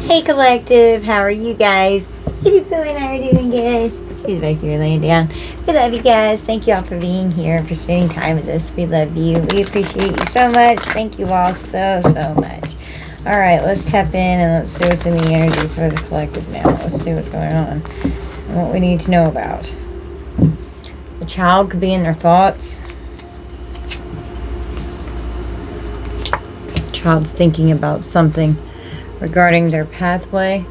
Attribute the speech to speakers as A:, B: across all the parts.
A: Hey collective, how are you guys? You doing? How are you doing, good? She's back there laying down. We love you guys. Thank you all for being here, for spending time with us. We love you. We appreciate you so much. Thank you all so much. Alright, let's tap in and let's see what's in the energy for the collective now. Let's see what's going on and what we need to know about. The child could be in their thoughts. Child's thinking about something regarding their pathway.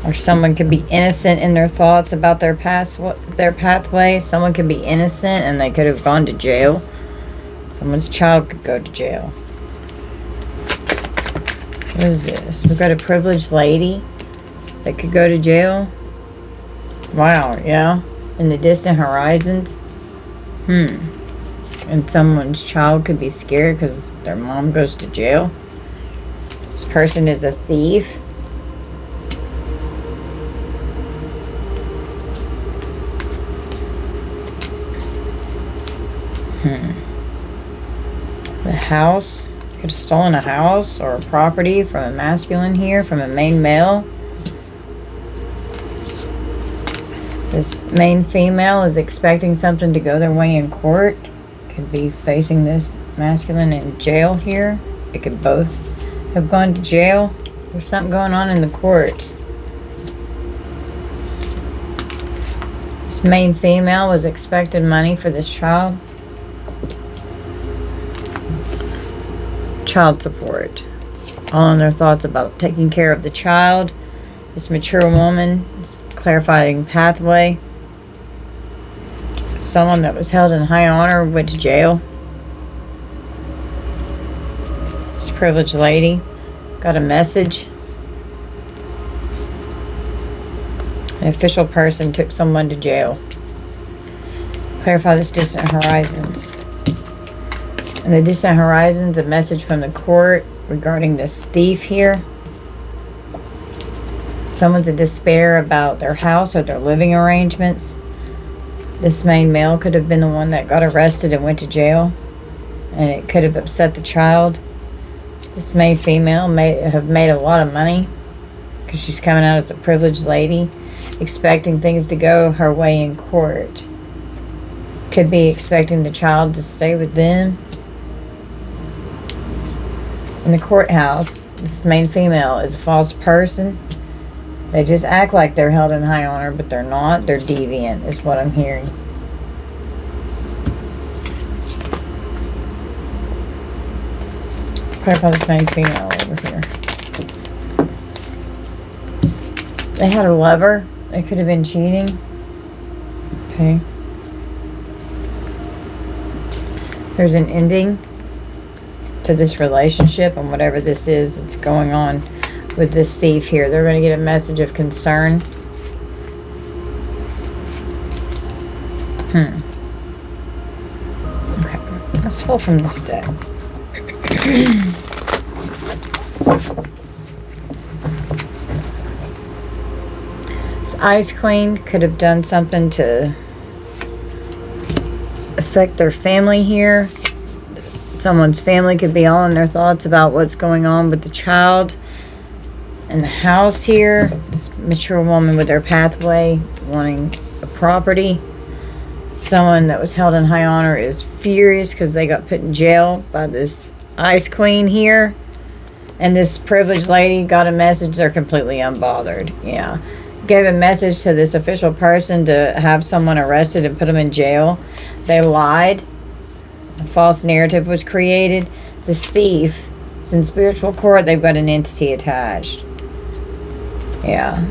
A: Or someone could be innocent in their thoughts about their pathway. Someone could be innocent and they could have gone to jail. Someone's child could go to jail. What is this? We've got a privileged lady that could go to jail. Wow, yeah. In the distant horizons. And someone's child could be scared because their mom goes to jail. This person is a thief. The house. Could have stolen a house or a property from a masculine here, from a main male. This main female is expecting something to go their way in court. Could be facing this masculine in jail here. It could both have gone to jail. There's something going on in the courts. This main female was expecting money for this child. Child support. All in their thoughts about taking care of the child. This mature woman is clarifying pathway. Someone that was held in high honor went to jail. This privileged lady got a message. An official person took someone to jail. Clarify this distant horizons. In the distant horizons, a message from the court regarding this thief here. Someone's in despair about their house or their living arrangements. This main male could have been the one that got arrested and went to jail. And it could have upset the child. This main female may have made a lot of money because she's coming out as a privileged lady, expecting things to go her way in court. Could be expecting the child to stay with them. In the courthouse, this main female is a false person. They just act like they're held in high honor, but they're not. They're deviant, is what I'm hearing. Clarify this main female over here. They had a lover. They could have been cheating. Okay. There's an ending to this relationship and whatever this is that's going on with this thief here. They're going to get a message of concern. Okay, let's pull from this deck. This Ice Queen could have done something to affect their family here. Someone's family could be all in their thoughts about what's going on with the child. In the house here, this mature woman with their pathway wanting a property. Someone that was held in high honor is furious because they got put in jail by this Ice Queen here. And this privileged lady got a message. They're completely unbothered. Yeah. Gave a message to this official person to have someone arrested and put them in jail. They lied. A false narrative was created. This thief is in spiritual court. They've got an entity attached. Yeah.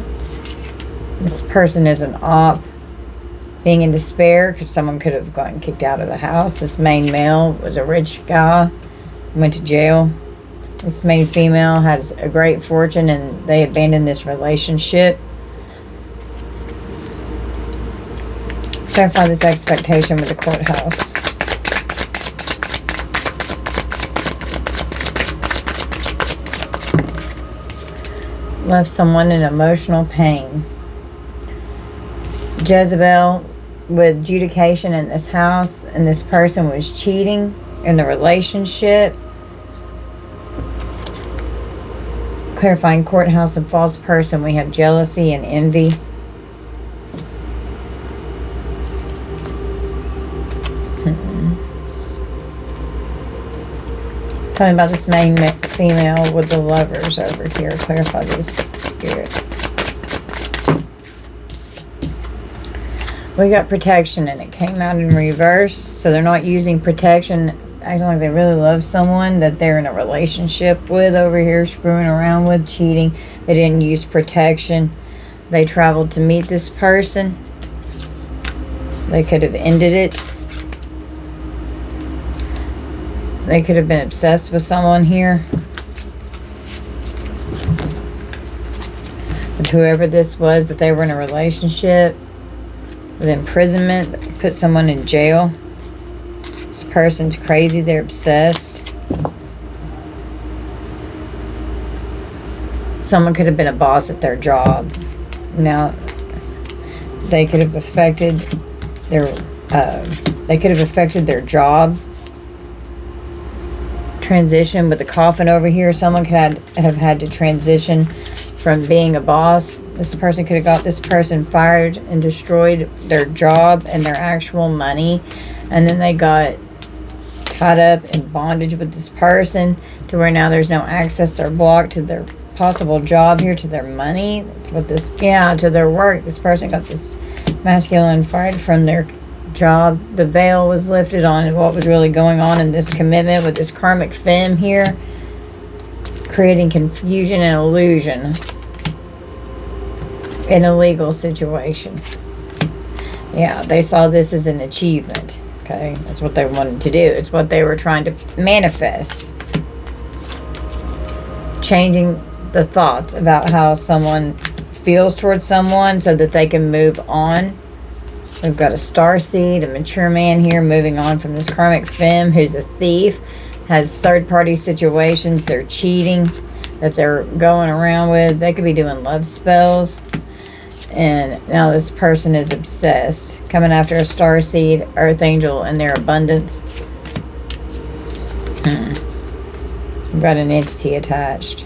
A: This person is an op. Being in despair because someone could have gotten kicked out of the house. This main male was a rich guy. Went to jail. This main female has a great fortune and they abandoned this relationship. Clarify this expectation with the courthouse. Left someone in emotional pain. Jezebel with adjudication in this house, and this person was cheating in the relationship. Clarifying courthouse and false person, we have jealousy and envy. Tell me about this main female with the lovers over here. Clarify this spirit. We got protection and it came out in reverse. So they're not using protection. I don't think they really love someone that they're in a relationship with over here, screwing around with, cheating. They didn't use protection. They traveled to meet this person. They could have ended it. They could have been obsessed with someone here. With whoever this was that they were in a relationship. With imprisonment, put someone in jail. This person's crazy, they're obsessed. Someone could have been a boss at their job. Now, they could have affected their job. Transition with the coffin over here. Someone could have had to transition from being a boss. This person could have got this person fired and destroyed their job and their actual money. And then they got tied up in bondage with this person to where now there's no access or block to their possible job here, to their money. That's what this, to their work. This person got this masculine fired from their job. The veil was lifted on what was really going on in this commitment with this Karmic Fem here, creating confusion and illusion in a legal situation. Yeah, they saw this as an achievement. Okay, that's what they wanted to do. It's what they were trying to manifest. Changing the thoughts about how someone feels towards someone so that they can move on. We've got a starseed, a mature man here, moving on from this Karmic Fem who's a thief, has third-party situations, they're cheating, that they're going around with. They could be doing love spells. And now this person is obsessed, coming after a starseed, earth angel, and their abundance. We've got an entity attached.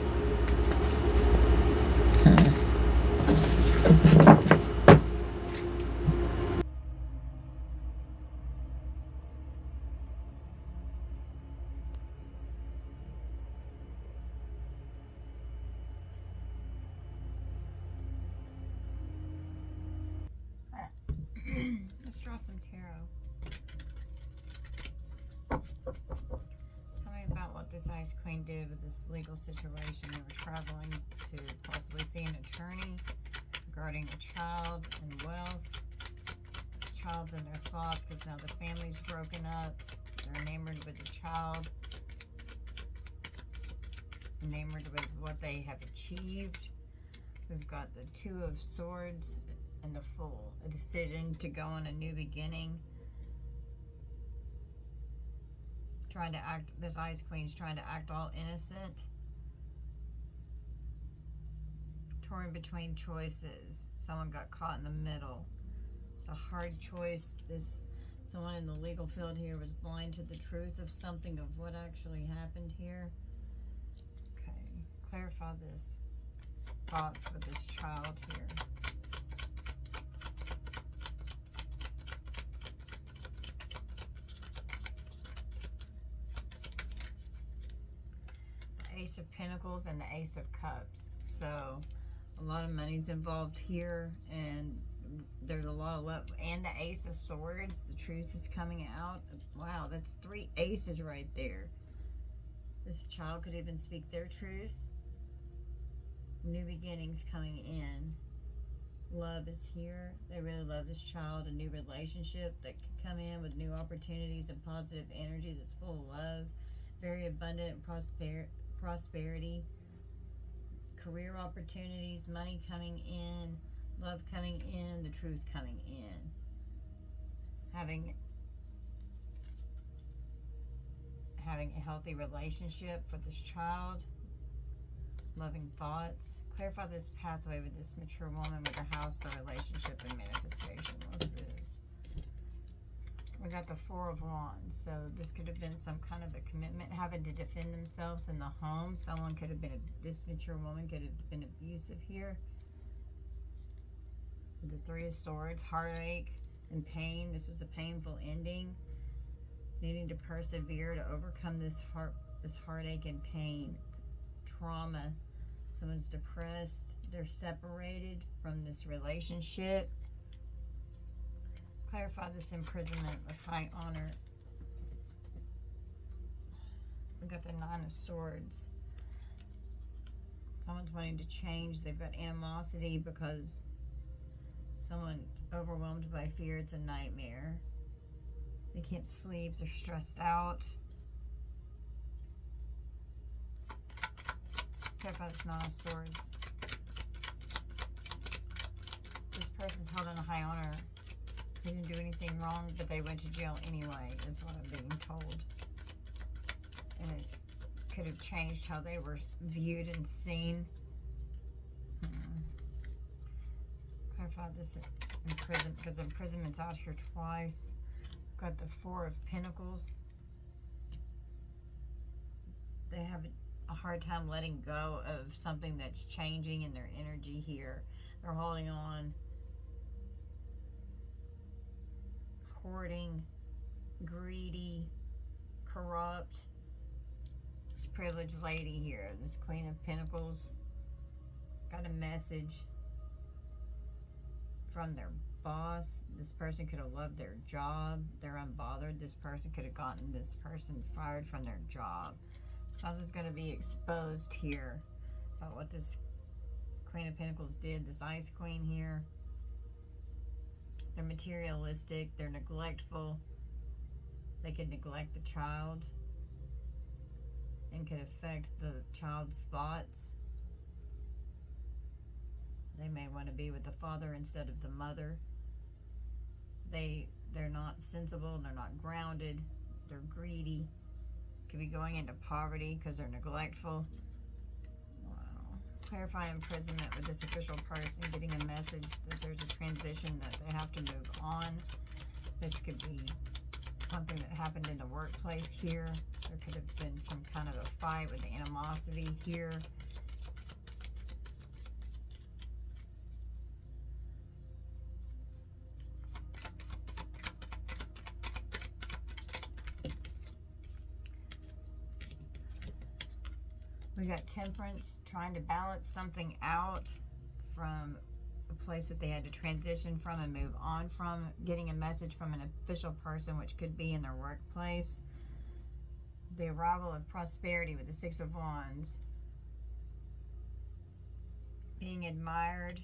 A: Let's draw some tarot. Tell me about what this Ice Queen did with this legal situation. They were traveling to possibly see an attorney regarding a child and wealth. The child's in their thoughts because now the family's broken up. They're enamored with the child. Enamored with what they have achieved. We've got the Two of Swords and the Fool, a decision to go on a new beginning. Trying to act, this Ice Queen's trying to act all innocent. Torn between choices. Someone got caught in the middle. It's a hard choice. Someone in the legal field here was blind to the truth of something, of what actually happened here. Okay, clarify this thoughts with this child here. Ace of Pentacles and the Ace of Cups. So a lot of money's involved here, and there's a lot of love. And the Ace of Swords, the truth is coming out. Wow, that's 3 aces right there. This child could even speak their truth. New beginnings coming in. Love is here. They really love this child. A new relationship that could come in with new opportunities and positive energy that's full of love. Very abundant prosperity, career opportunities, money coming in, love coming in, the truth coming in. Having a healthy relationship for this child, loving thoughts. Clarify this pathway with this mature woman with her house, the relationship, and manifestation. What's this? We got the Four of Wands. So this could have been some kind of a commitment, having to defend themselves in the home. Someone could have been, this mature woman could have been abusive here. The Three of Swords, heartache and pain. This was a painful ending. Needing to persevere to overcome this heartache and pain. It's trauma. Someone's depressed. They're separated from this relationship. Clarify this imprisonment with high honor. We got the Nine of Swords. Someone's wanting to change. They've got animosity because someone's overwhelmed by fear. It's a nightmare. They can't sleep. They're stressed out. Clarify this Nine of Swords. This person's held in a high honor. They didn't do anything wrong, but they went to jail anyway, is what I'm being told. And it could have changed how they were viewed and seen. Clarify this imprisonment, because imprisonment's out here twice. Got the Four of Pentacles. They have a hard time letting go of something that's changing in their energy here. They're holding on. Hoarding, greedy, corrupt. This privileged lady here, this Queen of Pentacles, got a message from their boss. This person could have loved their job. They're unbothered. This person could have gotten this person fired from their job. Something's going to be exposed here about what this Queen of Pentacles did. This Ice Queen here. They're materialistic. They're neglectful. They could neglect the child and could affect the child's thoughts. They may want to be with the father instead of the mother. They're not sensible. They're not grounded. They're greedy. Could be going into poverty because they're neglectful. Clarify imprisonment with this official person, getting a message that there's a transition, that they have to move on. This could be something that happened in the workplace here. There could have been some kind of a fight with animosity here. We got Temperance, trying to balance something out from a place that they had to transition from and move on from. Getting a message from an official person, which could be in their workplace. The arrival of prosperity with the Six of Wands. Being admired.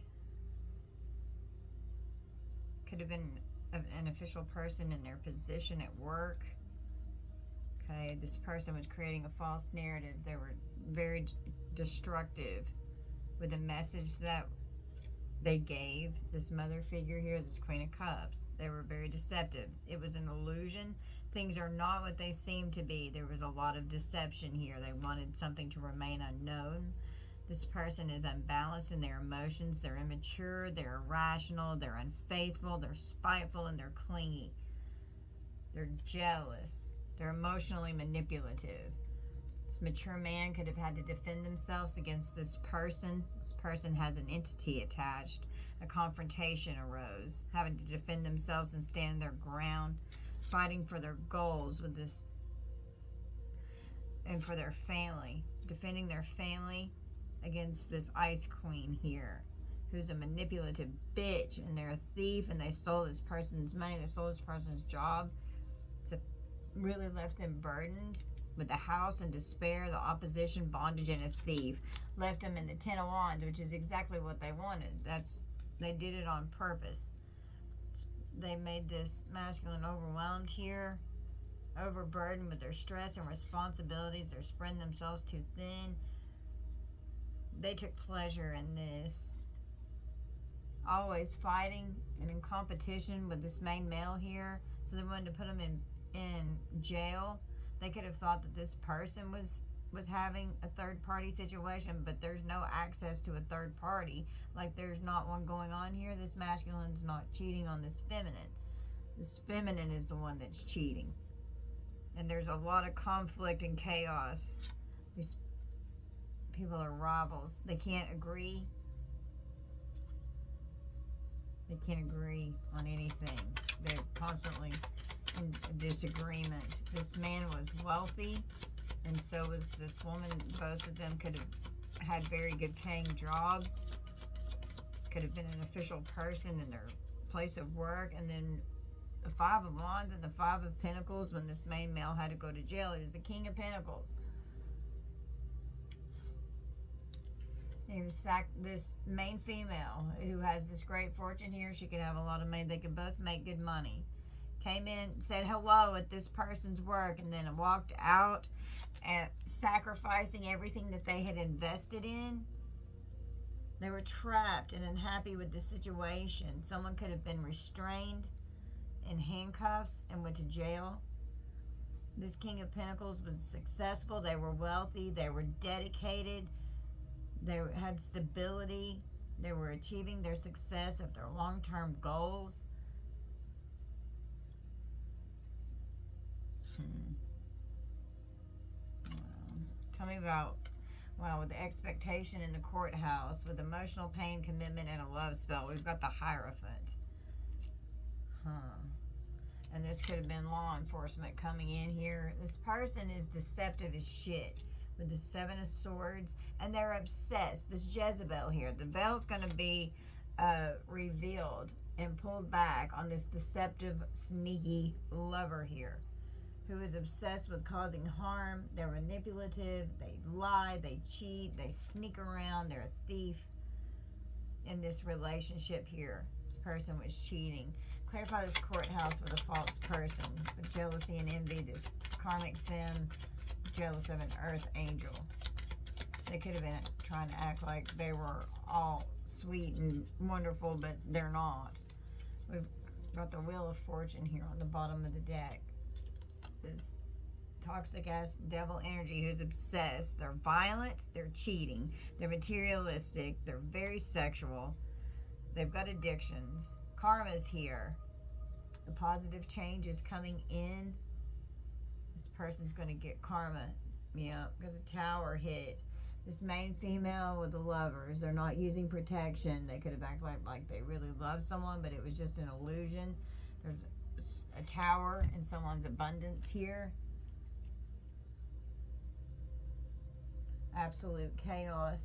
A: Could have been an official person in their position at work. Okay, this person was creating a false narrative. They were very destructive with the message that they gave. This mother figure here, this Queen of Cups, they were very deceptive. It was an illusion. Things are not what they seem to be. There was a lot of deception here. They wanted something to remain unknown. This person is unbalanced in their emotions. They're immature, they're irrational, they're unfaithful, they're spiteful, and they're clingy. They're jealous. They're emotionally manipulative. This mature man could have had to defend themselves against this person. This person has an entity attached. A confrontation arose, having to defend themselves and stand their ground, fighting for their goals with this and for their family, defending their family against this Ice Queen here, who's a manipulative bitch, and they're a thief, and they stole this person's money, they stole this person's job. It's really left them burdened with the house and despair, the opposition, bondage, and a thief. Left them in the Ten of Wands, which is exactly what they wanted. They did it on purpose. They made this masculine overwhelmed here, overburdened with their stress and responsibilities. They're spreading themselves too thin. They took pleasure in this. Always fighting and in competition with this main male here. So they wanted to put him in jail. They could have thought that this person was having a third party situation, but there's no access to a third party. Like, there's not one going on here. This masculine's not cheating on this feminine. This feminine is the one that's cheating. And there's a lot of conflict and chaos. These people are rivals. They can't agree. They can't agree on anything. They're constantly in disagreement. This man was wealthy, and so was this woman. Both of them could have had very good paying jobs. Could have been an official person in their place of work. And then the Five of Wands and the Five of Pentacles, when this main male had to go to jail, he was the King of Pentacles. He was this main female who has this great fortune here. She could have a lot of money. They could both make good money. Came in, said hello at this person's work, and then walked out and sacrificing everything that they had invested in. They were trapped and unhappy with the situation. Someone could have been restrained in handcuffs and went to jail. This King of Pentacles was successful. They were wealthy. They were dedicated. They had stability. They were achieving their success of their long-term goals. Tell me about, well, with the expectation in the courthouse, with emotional pain, commitment, and a love spell, we've got the Hierophant. And this could have been law enforcement coming in here. This person is deceptive as shit with the Seven of Swords, and they're obsessed. This Jezebel here, the veil's going to be revealed and pulled back on this deceptive, sneaky lover here, who is obsessed with causing harm. They're manipulative, they lie, they cheat, they sneak around, they're a thief in this relationship here. This person was cheating. Clarify this courthouse with a false person, with jealousy and envy, this Karmic Fem, jealous of an earth angel. They could have been trying to act like they were all sweet and wonderful, but they're not. We've got the Wheel of Fortune here on the bottom of the deck. This toxic ass devil energy who's obsessed. They're violent, they're cheating, they're materialistic, they're very sexual, they've got addictions. Karma's here. The positive change is coming in. This person's going to get karma. Yeah, because a tower hit. This main female with the lovers, they're not using protection. They could have acted like they really love someone, but it was just an illusion. There's a tower in someone's abundance here. Absolute chaos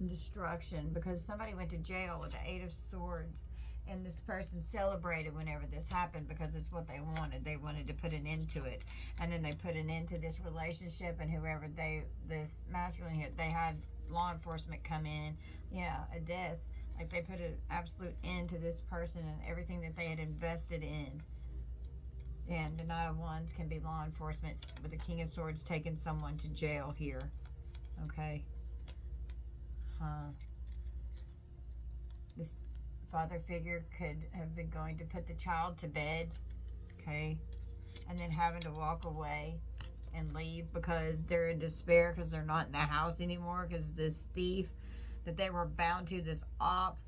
A: and destruction, because somebody went to jail with the Eight of Swords, and this person celebrated whenever this happened because it's what they wanted. They wanted to put an end to it, and then they put an end to this relationship, and whoever this masculine here, they had law enforcement come in. Yeah, a death. Like they put an absolute end to this person and everything that they had invested in. And the Knight of Wands can be law enforcement, with the King of Swords taking someone to jail here. Okay. This father figure could have been going to put the child to bed. Okay. And then having to walk away and leave because they're in despair because they're not in the house anymore, because this thief that they were bound to, this op,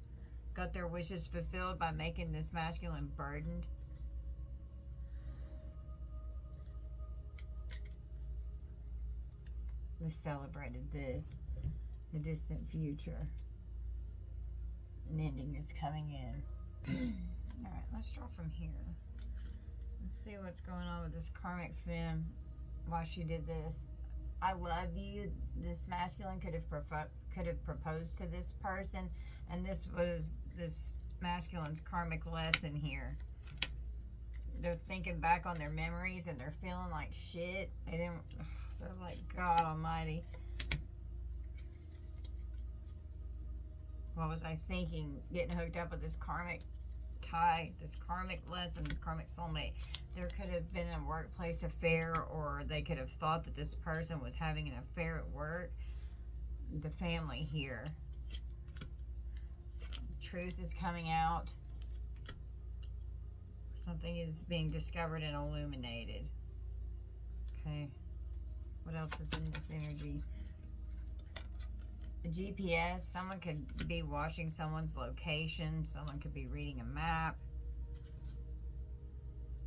A: got their wishes fulfilled by making this masculine burdened. They celebrated this, the distant future. An ending is coming in. Alright, let's draw from here. Let's see what's going on with this Karmic Fem, why she did this. I love you. This masculine could have proposed to this person, and this was this masculine's karmic lesson here. They're thinking back on their memories and they're feeling like shit. They're like, God almighty, what was I thinking? Getting hooked up with this karmic tie, this karmic lesson, this karmic soulmate. There could have been a workplace affair, or they could have thought that this person was having an affair at work. The family here. Truth is coming out. Something is being discovered and illuminated. Okay. What else is in this energy? A GPS. Someone could be watching someone's location. Someone could be reading a map.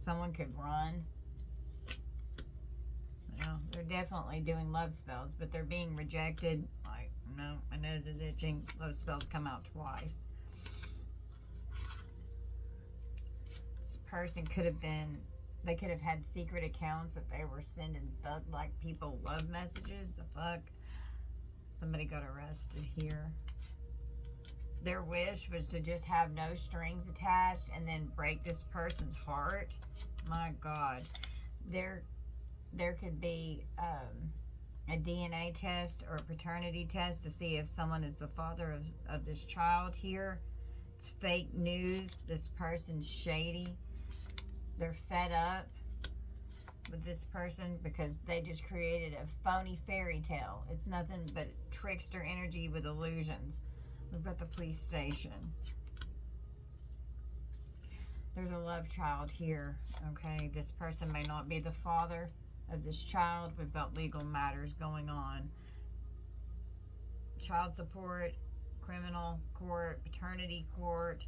A: Someone could run. They're definitely doing love spells, but they're being rejected. I know the itching love spells come out twice. This person could have been, they could have had secret accounts that they were sending thug-like people love messages. The fuck? Somebody got arrested here. Their wish was to just have no strings attached and then break this person's heart. My God. There could be a DNA test or a paternity test to see if someone is the father of this child here. It's fake news. This person's shady. They're fed up with this person because they just created a phony fairy tale. It's nothing but trickster energy with illusions. We've got the police station. There's a love child here, okay? This person may not be the father of this child. We've got legal matters going on. Child support, criminal court, paternity court,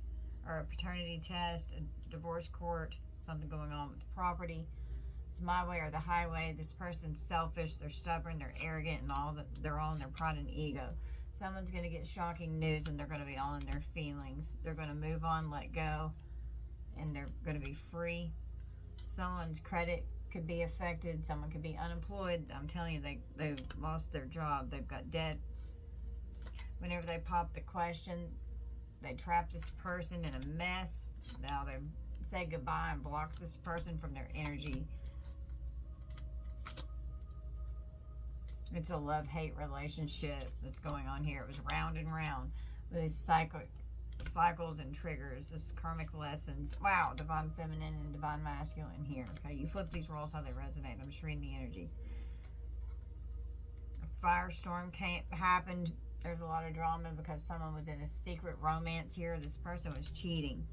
A: or a paternity test, a divorce court, something going on with the property. It's my way or the highway. This person's selfish, they're stubborn, they're arrogant, and they're all in their pride and ego. Someone's going to get shocking news and they're going to be all in their feelings. They're going to move on, let go, and they're going to be free. Someone's credit could be affected. Someone could be unemployed. I'm telling you, they've lost their job. They've got debt. Whenever they pop the question, they trap this person in a mess. Now they say goodbye and block this person from their energy. It's a love-hate relationship that's going on here. It was round and round with these cycles and triggers. This karmic lessons. Wow, divine feminine and divine masculine here. Okay, you flip these roles how they resonate. I'm just reading the energy. A firestorm happened. There's a lot of drama because someone was in a secret romance here. This person was cheating.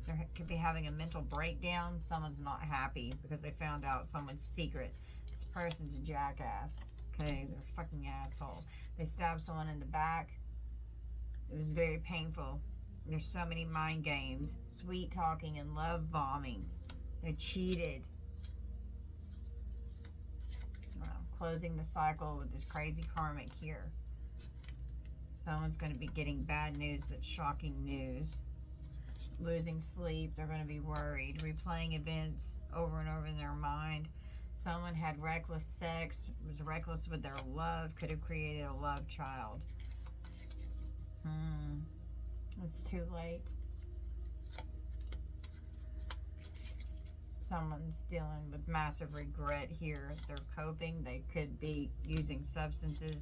A: They could be having a mental breakdown. Someone's not happy because they found out someone's secret. This person's a jackass. Okay, they're a fucking asshole. They stabbed someone in the back. It was very painful. There's so many mind games. Sweet talking and love bombing. They cheated. Well, closing the cycle with this crazy karmic here. Someone's going to be getting bad news that's shocking news. Losing sleep. They're going to be worried. Replaying events over and over in their mind. Someone had reckless sex, was reckless with their love, could have created a love child. It's too late. Someone's dealing with massive regret here. They're coping. They could be using substances.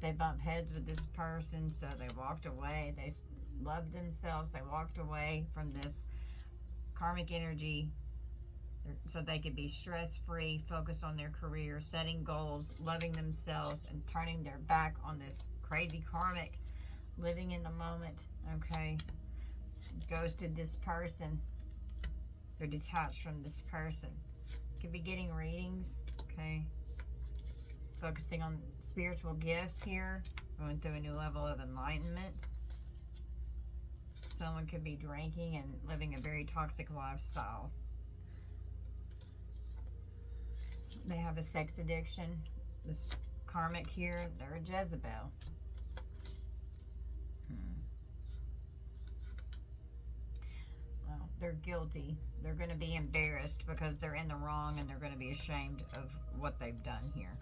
A: They bump heads with this person, so they walked away. They loved themselves. They walked away from this karmic energy so they could be stress-free, focus on their career, setting goals, loving themselves, and turning their back on this crazy karmic, living in the moment, okay? Ghosted this person. They're detached from this person. Could be getting readings, okay? Focusing on spiritual gifts here, going through a new level of enlightenment. Someone could be drinking and living a very toxic lifestyle. They have a sex addiction. This karmic here, they're a Jezebel. Well, they're guilty. They're going to be embarrassed because they're in the wrong, and they're going to be ashamed of what they've done here.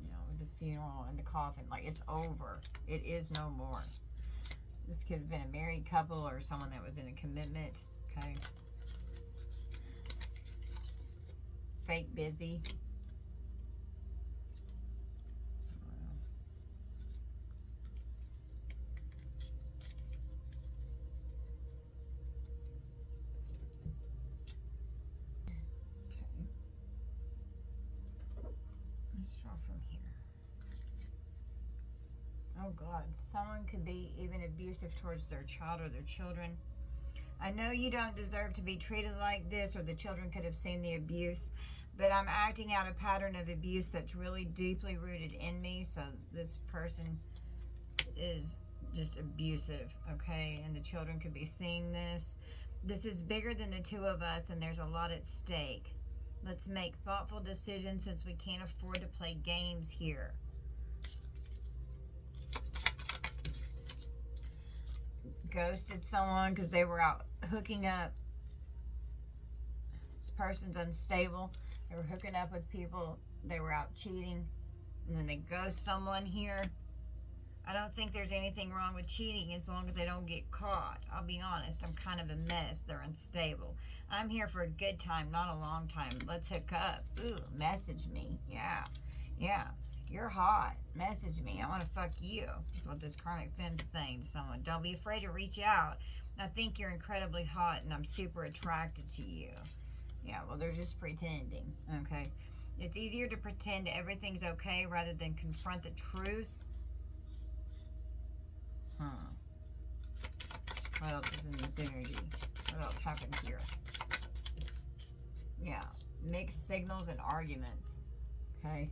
A: You know, with the funeral and the coffin, like, it's over. It is no more. This could have been a married couple or someone that was in a commitment, okay? Fake busy. Okay. Let's draw from here. Oh God, someone could be even abusive towards their child or their children. I know you don't deserve to be treated like this, or the children could have seen the abuse, but I'm acting out a pattern of abuse that's really deeply rooted in me. So this person is just abusive, okay? And the children could be seeing this. This is bigger than the two of us, and there's a lot at stake. Let's make thoughtful decisions since we can't afford to play games here. Ghosted someone because they were out hooking up. This person's unstable. They were hooking up with people. They were out cheating. And then they ghost someone here. I don't think there's anything wrong with cheating as long as they don't get caught. I'll be honest, I'm kind of a mess. They're unstable. I'm here for a good time, not a long time. Let's hook up. Ooh, message me. Yeah. You're hot. Message me. I want to fuck you. That's what this Karmic Fem's saying to someone. Don't be afraid to reach out. I think you're incredibly hot and I'm super attracted to you. Yeah, well, they're just pretending, okay? It's easier to pretend everything's okay rather than confront the truth. What else is in this energy? What else happened here? Yeah, mixed signals and arguments, okay?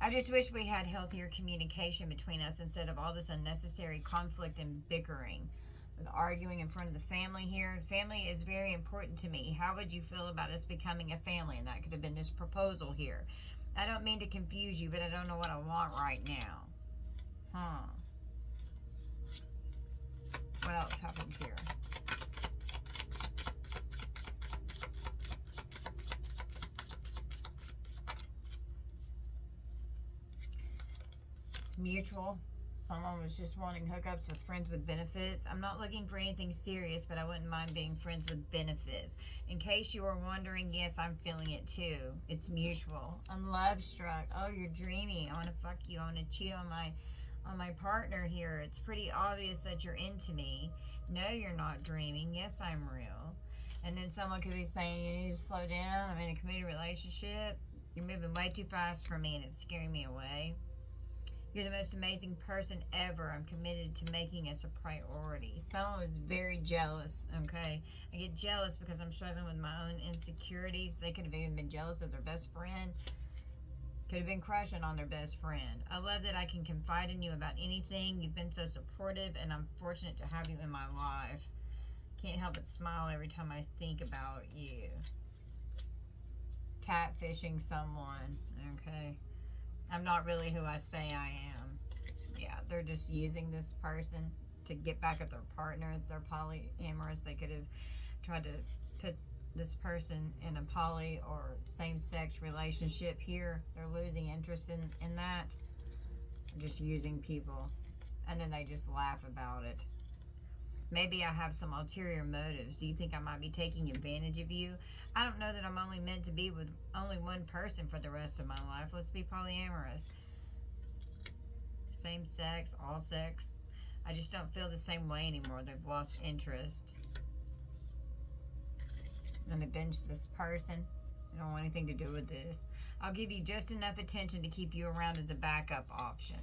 A: I just wish we had healthier communication between us instead of all this unnecessary conflict and bickering. With arguing in front of the family here. Family is very important to me. How would you feel about us becoming a family? And that could have been this proposal here. I don't mean to confuse you, but I don't know what I want right now. What else happened here? It's mutual. Someone was just wanting hookups with friends with benefits. I'm not looking for anything serious, but I wouldn't mind being friends with benefits. In case you were wondering, yes, I'm feeling it too. It's mutual. I'm love struck. Oh, you're dreamy. I want to fuck you. I want to cheat on my partner here. It's pretty obvious that you're into me. No, you're not dreaming. Yes, I'm real. And then someone could be saying, you need to slow down. I'm in a committed relationship. You're moving way too fast for me and it's scaring me away. You're the most amazing person ever. I'm committed to making us a priority. Someone was very jealous, okay? I get jealous because I'm struggling with my own insecurities. They could have even been jealous of their best friend. Could have been crushing on their best friend. I love that I can confide in you about anything. You've been so supportive, and I'm fortunate to have you in my life. Can't help but smile every time I think about you. Catfishing someone, okay? I'm not really who I say I am. Yeah, they're just using this person to get back at their partner. They're polyamorous. They could have tried to put this person in a poly or same-sex relationship here. They're losing interest in that. They're just using people. And then they just laugh about it. Maybe I have some ulterior motives. Do you think I might be taking advantage of you? I don't know that I'm only meant to be with only one person for the rest of my life. Let's be polyamorous. Same sex, all sex. I just don't feel the same way anymore. They've lost interest. And they benched this person. I don't want anything to do with this. I'll give you just enough attention to keep you around as a backup option.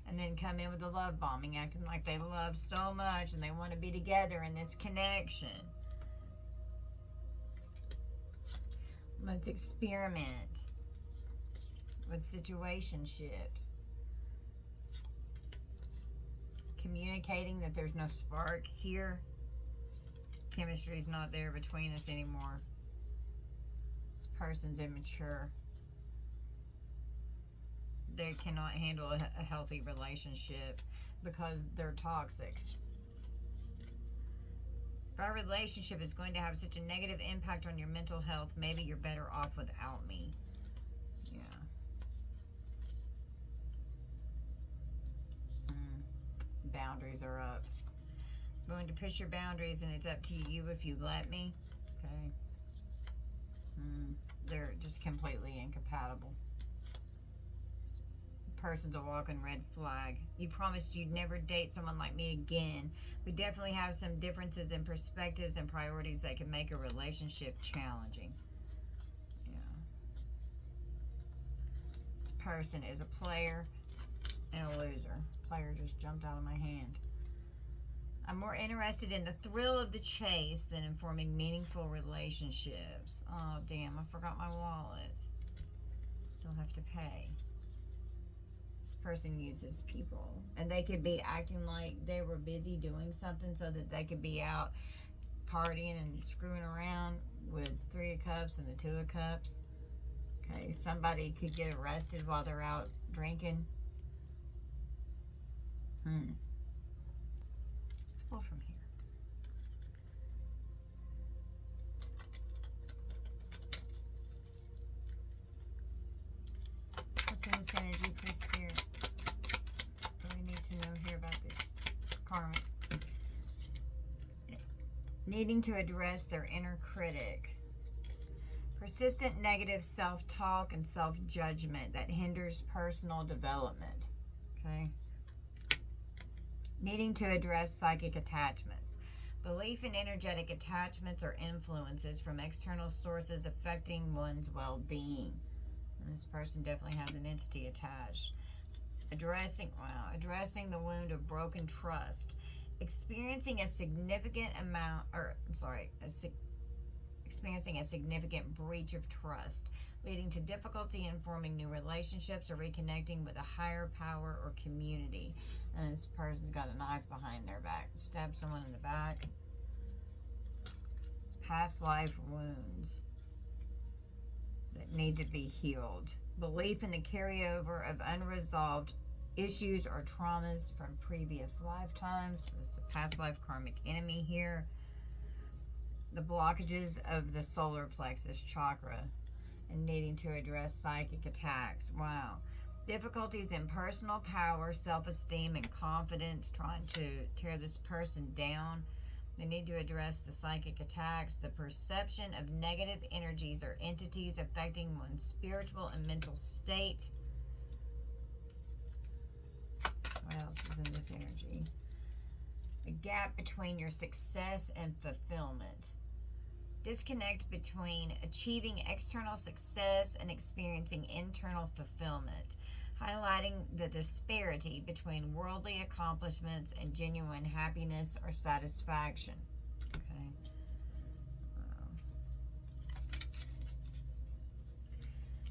A: And then come in with the love bombing, acting like they love so much and they want to be together in this connection. Let's experiment with situationships. Communicating that there's no spark here. Chemistry's not there between us anymore. This person's immature. They cannot handle a healthy relationship because they're toxic. If our relationship is going to have such a negative impact on your mental health, maybe you're better off without me. Yeah. Boundaries are up. I'm going to push your boundaries and it's up to you if you let me. Okay. They're just completely incompatible. Person's a walking red flag. You promised you'd never date someone like me again. We definitely have some differences in perspectives and priorities that can make a relationship challenging. Yeah. This person is a player and a loser. Player just jumped out of my hand. I'm more interested in the thrill of the chase than in forming meaningful relationships. Oh, damn, I forgot my wallet. Don't have to pay. This person uses people. And they could be acting like they were busy doing something so that they could be out partying and screwing around with 3 of Cups and the 2 of Cups. Okay, somebody could get arrested while they're out drinking. Let's pull from here. What's in this energy, please, Spirit? What do we need to know here about this karmic? Needing to address their inner critic. Persistent negative self-talk and self-judgment that hinders personal development. Okay. Needing to address psychic attachments. Belief in energetic attachments or influences from external sources affecting one's well-being. And this person definitely has an entity attached. Addressing the wound of broken trust. Experiencing a significant breach of trust, leading to difficulty in forming new relationships or reconnecting with a higher power or community. And this person's got a knife behind their back. Stab someone in the back. Past life wounds that need to be healed. Belief in the carryover of unresolved issues or traumas from previous lifetimes. This is a past life karmic enemy here. The blockages of the solar plexus chakra and needing to address psychic attacks. Wow. Difficulties in personal power, self-esteem, and confidence, trying to tear this person down. They need to address the psychic attacks, the perception of negative energies or entities affecting one's spiritual and mental state. What else is in this energy? The gap between your success and fulfillment. Disconnect between achieving external success and experiencing internal fulfillment, highlighting the disparity between worldly accomplishments and genuine happiness or satisfaction. Okay.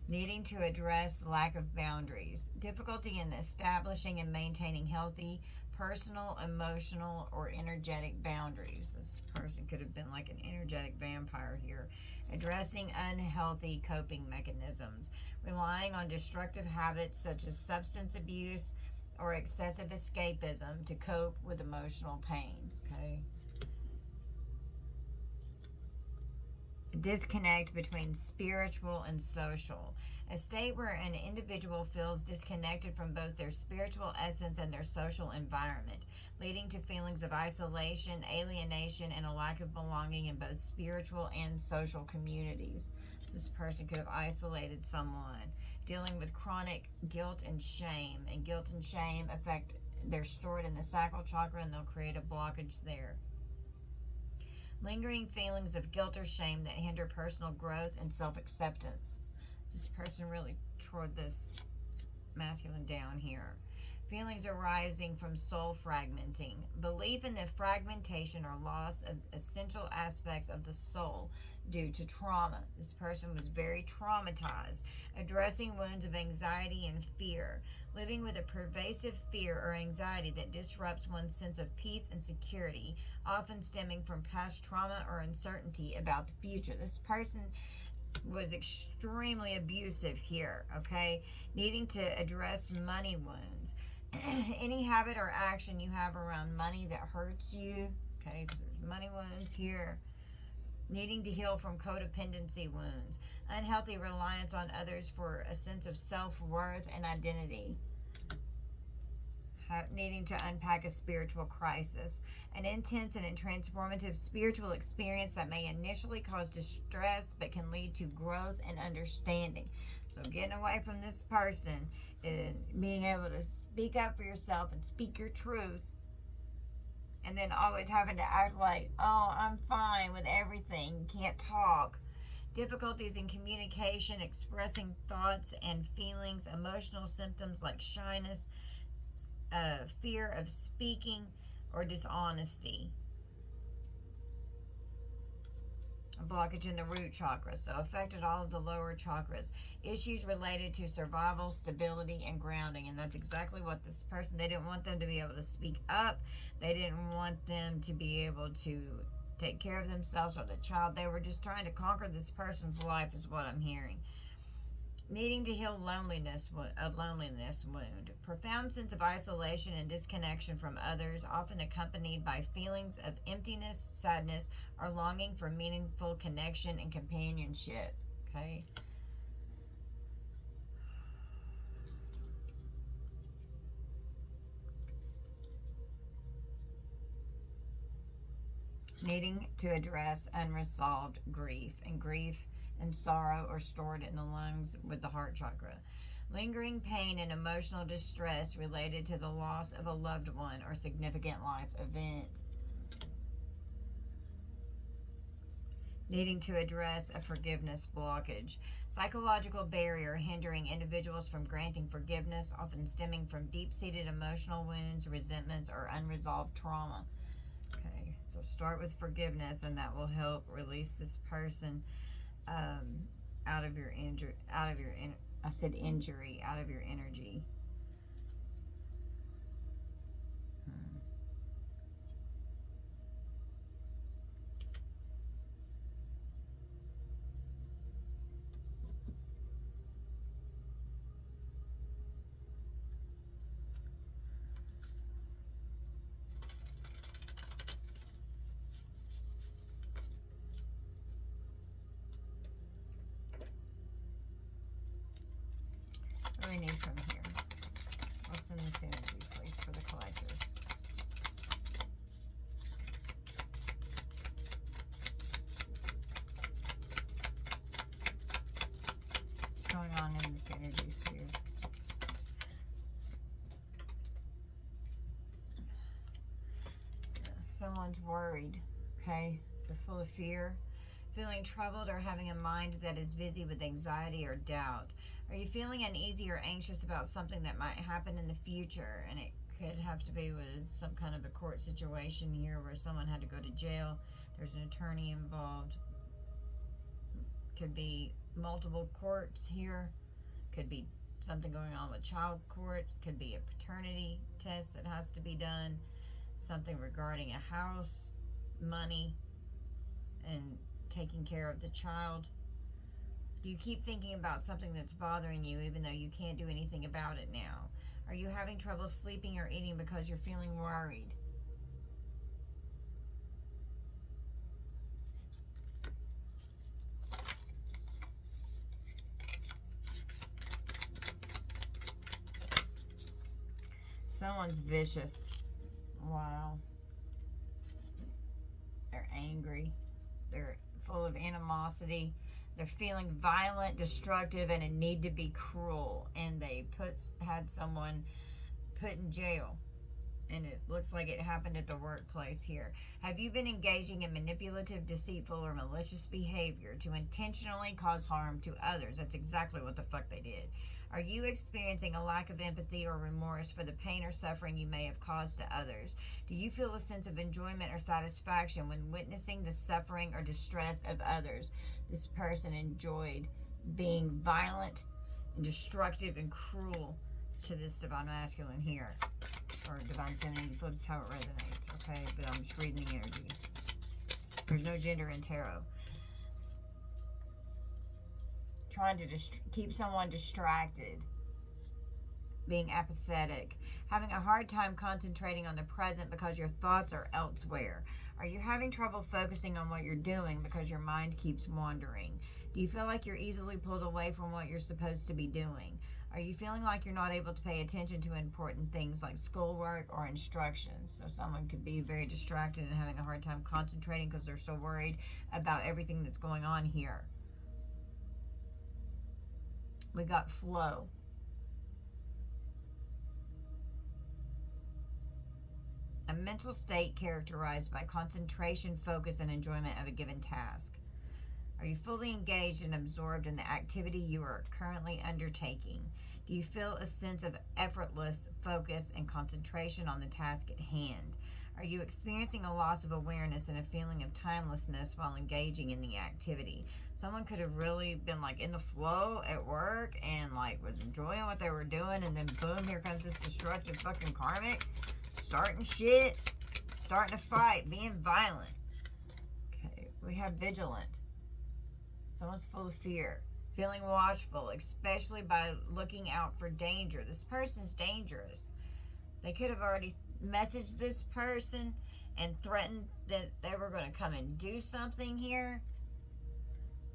A: Needing to address lack of boundaries. Difficulty in establishing and maintaining healthy personal, emotional, or energetic boundaries. This person could have been like an energetic vampire here. Addressing unhealthy coping mechanisms. Relying on destructive habits such as substance abuse or excessive escapism to cope with emotional pain. Okay. Disconnect between spiritual and social. A state where an individual feels disconnected from both their spiritual essence and their social environment, leading to feelings of isolation, alienation, and a lack of belonging in both spiritual and social communities. This person could have isolated someone. Dealing with chronic guilt and shame. And guilt and shame they're stored in the sacral chakra and they'll create a blockage there. Lingering feelings of guilt or shame that hinder personal growth and self-acceptance. This person really tore this masculine down here. Feelings arising from soul fragmenting. Belief in the fragmentation or loss of essential aspects of the soul due to trauma. This person was very traumatized. Addressing wounds of anxiety and fear. Living with a pervasive fear or anxiety that disrupts one's sense of peace and security, often stemming from past trauma or uncertainty about the future. This person was extremely abusive here, okay? Needing to address money wounds. Any habit or action you have around money that hurts you, okay? So there's money wounds here. Needing to heal from codependency wounds. Unhealthy reliance on others for a sense of self-worth and identity. Needing to unpack a spiritual crisis. An intense and transformative spiritual experience that may initially cause distress but can lead to growth and understanding. So getting away from this person and being able to speak up for yourself and speak your truth, and then always having to act like, oh, I'm fine with everything, can't talk. Difficulties in communication, expressing thoughts and feelings, emotional symptoms like shyness, fear of speaking, or dishonesty. A blockage in the root chakra, so affected all of the lower chakras. Issues related to survival, stability, and grounding. And that's exactly what this person, they didn't want them to be able to speak up. They didn't want them to be able to take care of themselves or the child. They were just trying to conquer this person's life is what I'm hearing. Needing to heal a loneliness wound. Profound sense of isolation and disconnection from others, often accompanied by feelings of emptiness, sadness, or longing for meaningful connection and companionship. Okay. Needing to address unresolved grief, and grief and sorrow are stored in the lungs with the heart chakra. Lingering pain and emotional distress related to the loss of a loved one or significant life event. Needing to address a forgiveness blockage. Psychological barrier hindering individuals from granting forgiveness, often stemming from deep-seated emotional wounds, resentments, or unresolved trauma. Okay, so start with forgiveness, and that will help release this person out of your injury, out of your energy. What do we need from here? What's in this energy, please, for the collective? What's going on in this energy sphere? Someone's worried, okay? They're full of fear. Feeling troubled or having a mind that is busy with anxiety or doubt. Are you feeling uneasy or anxious about something that might happen in the future? And it could have to be with some kind of a court situation here where someone had to go to jail. There's an attorney involved. Could be multiple courts here. Could be something going on with child court. Could be a paternity test that has to be done. Something regarding a house, money, and taking care of the child. Do you keep thinking about something that's bothering you even though you can't do anything about it now? Are you having trouble sleeping or eating because you're feeling worried? Someone's vicious. Wow. They're angry. They're full of animosity. They're feeling violent, destructive, and a need to be cruel. And they had someone put in jail. And it looks like it happened at the workplace here. Have you been engaging in manipulative, deceitful, or malicious behavior to intentionally cause harm to others? That's exactly what the fuck they did. Are you experiencing a lack of empathy or remorse for the pain or suffering you may have caused to others? Do you feel a sense of enjoyment or satisfaction when witnessing the suffering or distress of others? This person enjoyed being violent and destructive and cruel to this divine masculine here. Or divine feminine, that's how it resonates, okay? But I'm just reading the energy. There's no gender in tarot. Trying to keep someone distracted. Being apathetic. Having a hard time concentrating on the present because your thoughts are elsewhere. Are you having trouble focusing on what you're doing because your mind keeps wandering? Do you feel like you're easily pulled away from what you're supposed to be doing? Are you feeling like you're not able to pay attention to important things like schoolwork or instructions? So someone could be very distracted and having a hard time concentrating because they're so worried about everything that's going on here. We got flow. A mental state characterized by concentration, focus, and enjoyment of a given task. Are you fully engaged and absorbed in the activity you are currently undertaking? Do you feel a sense of effortless focus and concentration on the task at hand? Are you experiencing a loss of awareness and a feeling of timelessness while engaging in the activity? Someone could have really been like in the flow at work and like was enjoying what they were doing, and then boom, here comes this destructive fucking karmic. Starting shit, starting a fight, being violent. We have vigilant. Someone's full of fear. Feeling watchful, especially by looking out for danger. This person's dangerous. They could have already messaged this person and threatened that they were going to come and do something here.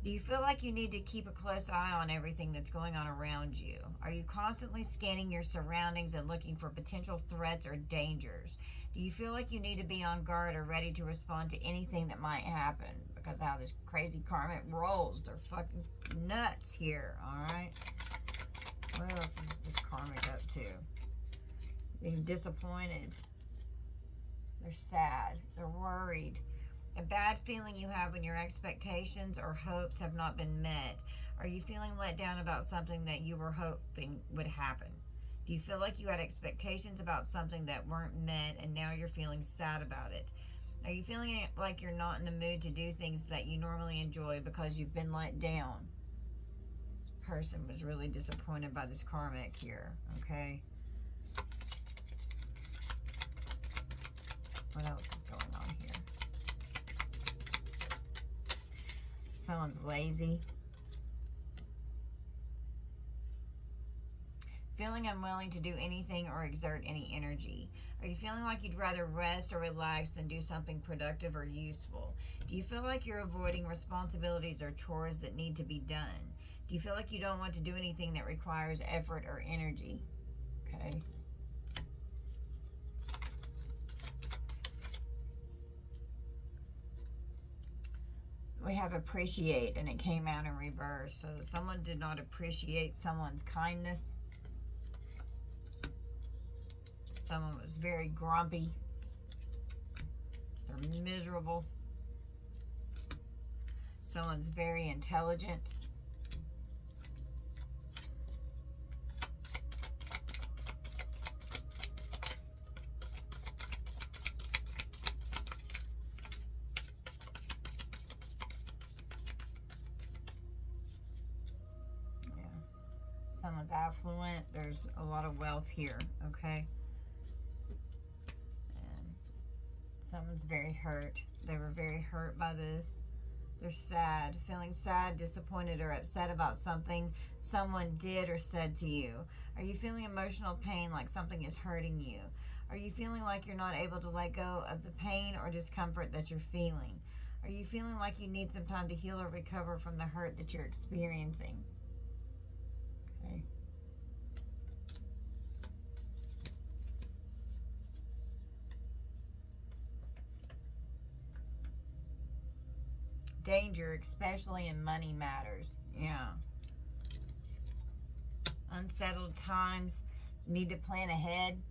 A: Do you feel like you need to keep a close eye on everything that's going on around you? Are you constantly scanning your surroundings and looking for potential threats or dangers? Do you feel like you need to be on guard or ready to respond to anything that might happen? Because how this crazy karmic rolls, they're fucking nuts here, alright? What else is this karmic up to? Being disappointed. They're sad. They're worried. A bad feeling you have when your expectations or hopes have not been met. Are you feeling let down about something that you were hoping would happen? Do you feel like you had expectations about something that weren't met and now you're feeling sad about it? Are you feeling like you're not in the mood to do things that you normally enjoy because you've been let down? This person was really disappointed by this karmic here, okay? What else is going on here? Someone's lazy. Feeling unwilling to do anything or exert any energy. Are you feeling like you'd rather rest or relax than do something productive or useful? Do you feel like you're avoiding responsibilities or chores that need to be done? Do you feel like you don't want to do anything that requires effort or energy? Okay. We have appreciate, and it came out in reverse. So someone did not appreciate someone's kindness. Someone was very grumpy. They're miserable. Someone's very intelligent. Someone's affluent. There's a lot of wealth here, okay? And someone's very hurt. They were very hurt by this. They're sad, feeling sad, disappointed, or upset about something someone did or said to you. Are you feeling emotional pain, like something is hurting you? Are you feeling like you're not able to let go of the pain or discomfort that you're feeling? Are you feeling like you need some time to heal or recover from the hurt that you're experiencing? Okay. Danger, especially in money matters. Yeah. Unsettled times. Need to plan ahead.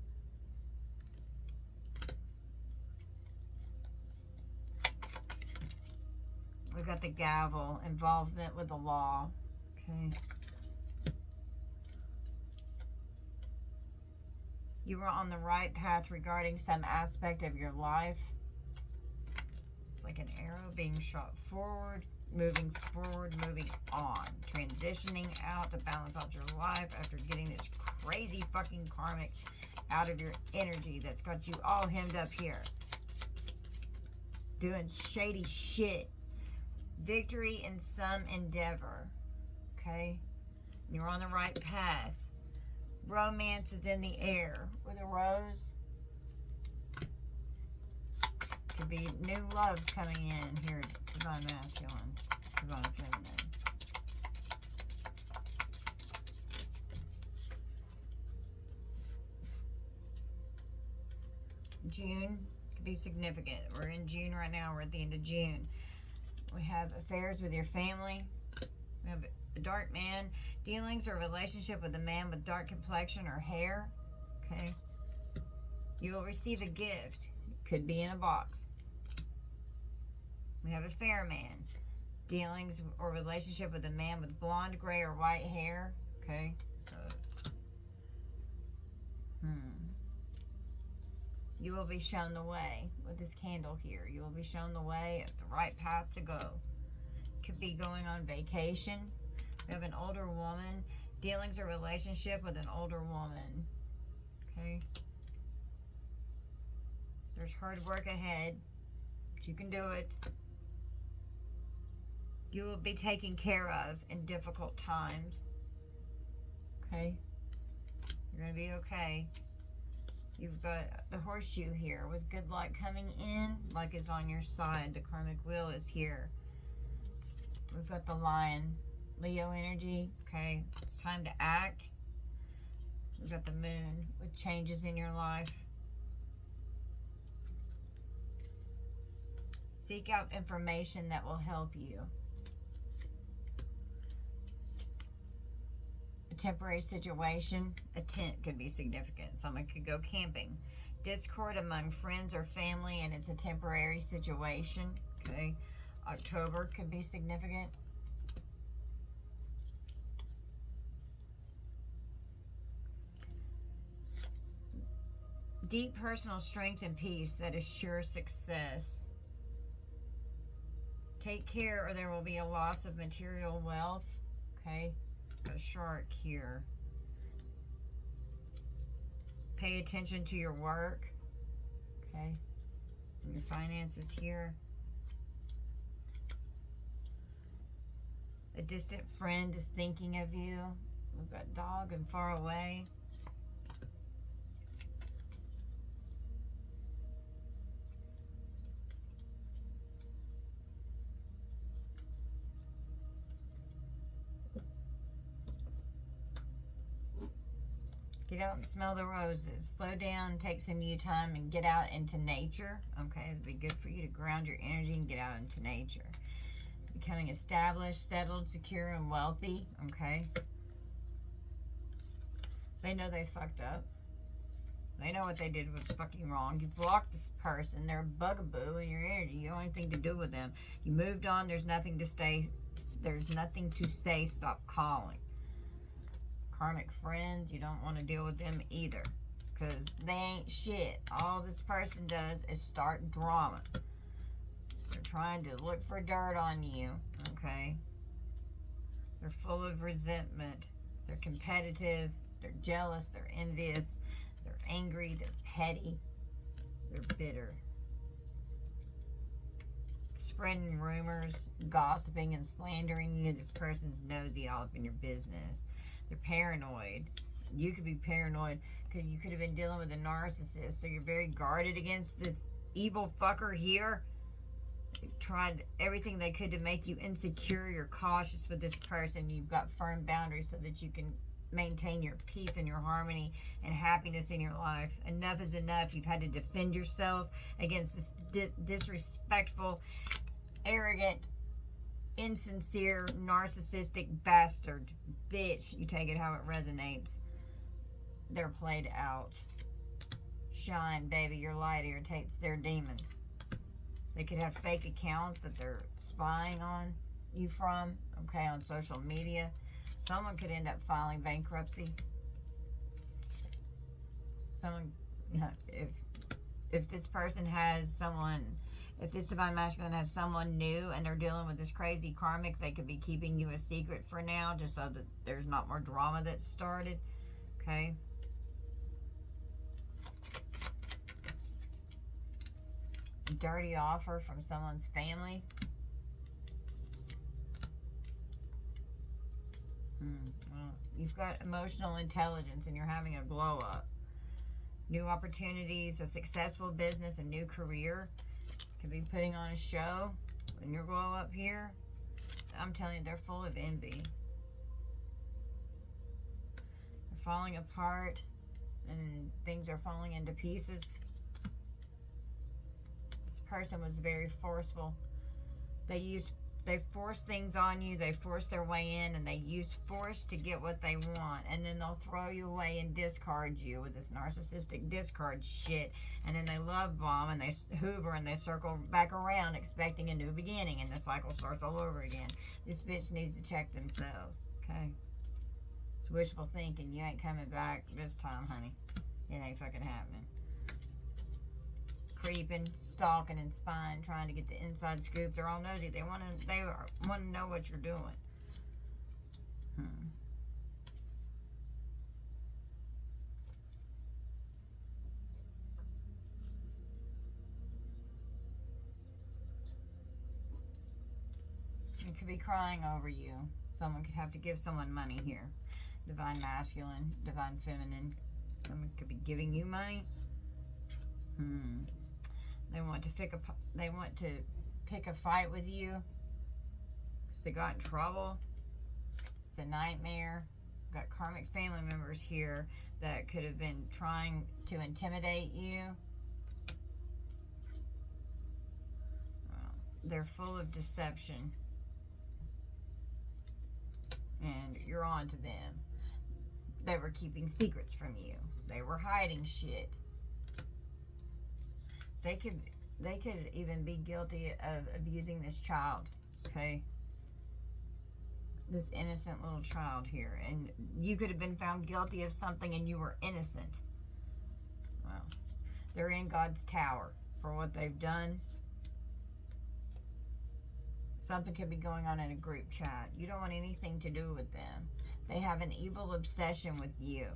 A: We've got the gavel. Involvement with the law. Okay. You were on the right path regarding some aspect of your life. It's like an arrow being shot forward, moving on. Transitioning out to balance out your life after getting this crazy fucking karmic out of your energy that's got you all hemmed up here. Doing shady shit. Victory in some endeavor. Okay? You're on the right path. Romance is in the air with a rose. Could be new love coming in here. Divine masculine, divine feminine. June could be significant. We're in June right now. We're at the end of June. We have affairs with your family. We have a dark man, dealings or relationship with a man with dark complexion or hair. Okay. You will receive a gift. It could be in a box. We have a fair man, dealings or relationship with a man with blonde, gray, or white hair. Okay. So, you will be shown the way with this candle here. You will be shown the way of the right path to go. Could be going on vacation. We have an older woman. Dealings or relationship with an older woman. Okay. There's hard work ahead, but you can do it. You will be taken care of in difficult times. Okay? You're going to be okay. You've got the horseshoe here with good luck coming in. Luck is on your side. The karmic wheel is here. We've got the lion. Leo energy. Okay? It's time to act. We've got the moon with changes in your life. Seek out information that will help you. A temporary situation, a tent could be significant. Someone could go camping. Discord among friends or family, and it's a temporary situation. Okay. October could be significant. Deep personal strength and peace that assure success. Take care or there will be a loss of material wealth. Okay. Got a shark here. Pay attention to your work. Okay. And your finances here. A distant friend is thinking of you. We've got dog and far away. Get out and smell the roses. Slow down, take some you time, and get out into nature. Okay, it'd be good for you to ground your energy and get out into nature. Becoming established, settled, secure, and wealthy. Okay. They know they fucked up. They know what they did was fucking wrong. You blocked this person. They're a bugaboo in your energy. You don't have anything to do with them. You moved on. There's nothing to stay. There's nothing to say. Stop calling. Karmic friends, you don't want to deal with them either, because they ain't shit. All this person does is start drama. They're trying to look for dirt on you. Okay. They're full of resentment. They're competitive. They're jealous. They're envious. They're angry. They're petty. They're bitter. Spreading rumors, gossiping, and slandering you. This person's nosy all up in your business. They're paranoid. You could be paranoid because you could have been dealing with a narcissist, so you're very guarded against this evil fucker here. They tried everything they could to make you insecure. You're cautious with this person. You've got firm boundaries so that you can maintain your peace and your harmony and happiness in your life. Enough is enough. You've had to defend yourself against this disrespectful, arrogant, insincere, narcissistic bastard bitch. You take it how it resonates. They're played out. Shine, baby. Your light irritates their demons. They could have fake accounts that they're spying on you from, okay, on social media. Someone could end up filing bankruptcy. Someone, if this person has someone, if this divine masculine has someone new and they're dealing with this crazy karmic, they could be keeping you a secret for now, just so that there's not more drama that's started. Okay. Dirty offer from someone's family. Well, you've got emotional intelligence and you're having a glow up. New opportunities, a successful business, a new career. Could be putting on a show in your glow up here. I'm telling you, they're full of envy. They're falling apart and things are falling into pieces. This person was very forceful. They force things on you. They force their way in, and they use force to get what they want. And then they'll throw you away and discard you with this narcissistic discard shit. And then they love bomb and they hoover and they circle back around expecting a new beginning. And the cycle starts all over again. This bitch needs to check themselves, okay? It's wishful thinking. You ain't coming back this time, honey. It ain't fucking happening. Creeping, stalking, and spying, trying to get the inside scoop. They're all nosy. They want to know what you're doing. It could be crying over you. Someone could have to give someone money here. Divine masculine, divine feminine. Someone could be giving you money. They want to pick a fight with you because they got in trouble. It's a nightmare. Got karmic family members here that could have been trying to intimidate you. They're full of deception. And you're on to them. They were keeping secrets from you. They were hiding shit. They could even be guilty of abusing this child. Okay? This innocent little child here. And you could have been found guilty of something and you were innocent. Well, they're in God's tower for what they've done. Something could be going on in a group chat. You don't want anything to do with them. They have an evil obsession with you.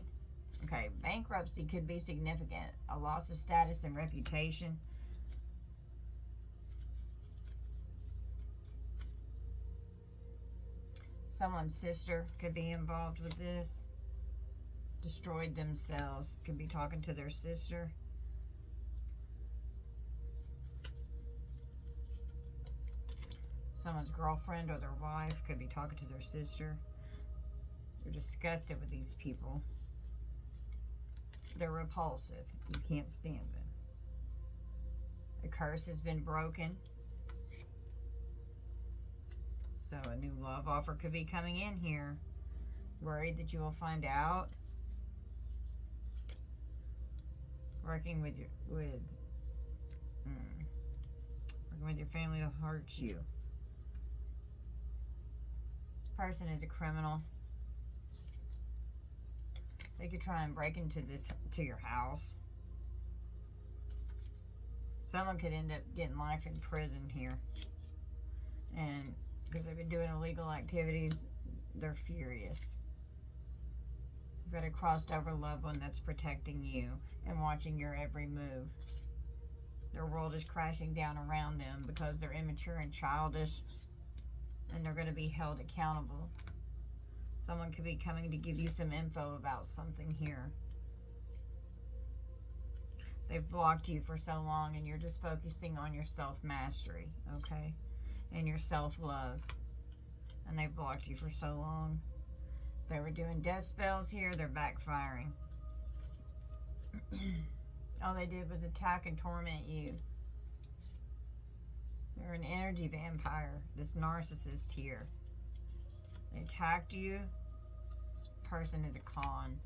A: Okay, bankruptcy could be significant. A loss of status and reputation. Someone's sister could be involved with this. Destroyed themselves. Could be talking to their sister. Someone's girlfriend or their wife could be talking to their sister. You're disgusted with these people. They're repulsive. You can't stand them. The curse has been broken. So a new love offer could be coming in here. Worried that you will find out. Working with your family to hurt you. This person is a criminal. They could try and break into your house. Someone could end up getting life in prison here. And because they've been doing illegal activities, they're furious. You've got a crossed over loved one that's protecting you and watching your every move. Their world is crashing down around them because they're immature and childish, and they're going to be held accountable. Someone could be coming to give you some info about something here. They've blocked you for so long and you're just focusing on your self-mastery, okay? And your self-love. And they've blocked you for so long. They were doing death spells here, they're backfiring. All they did was attack and torment you. They're an energy vampire, this narcissist here. They attacked you. This person is a con.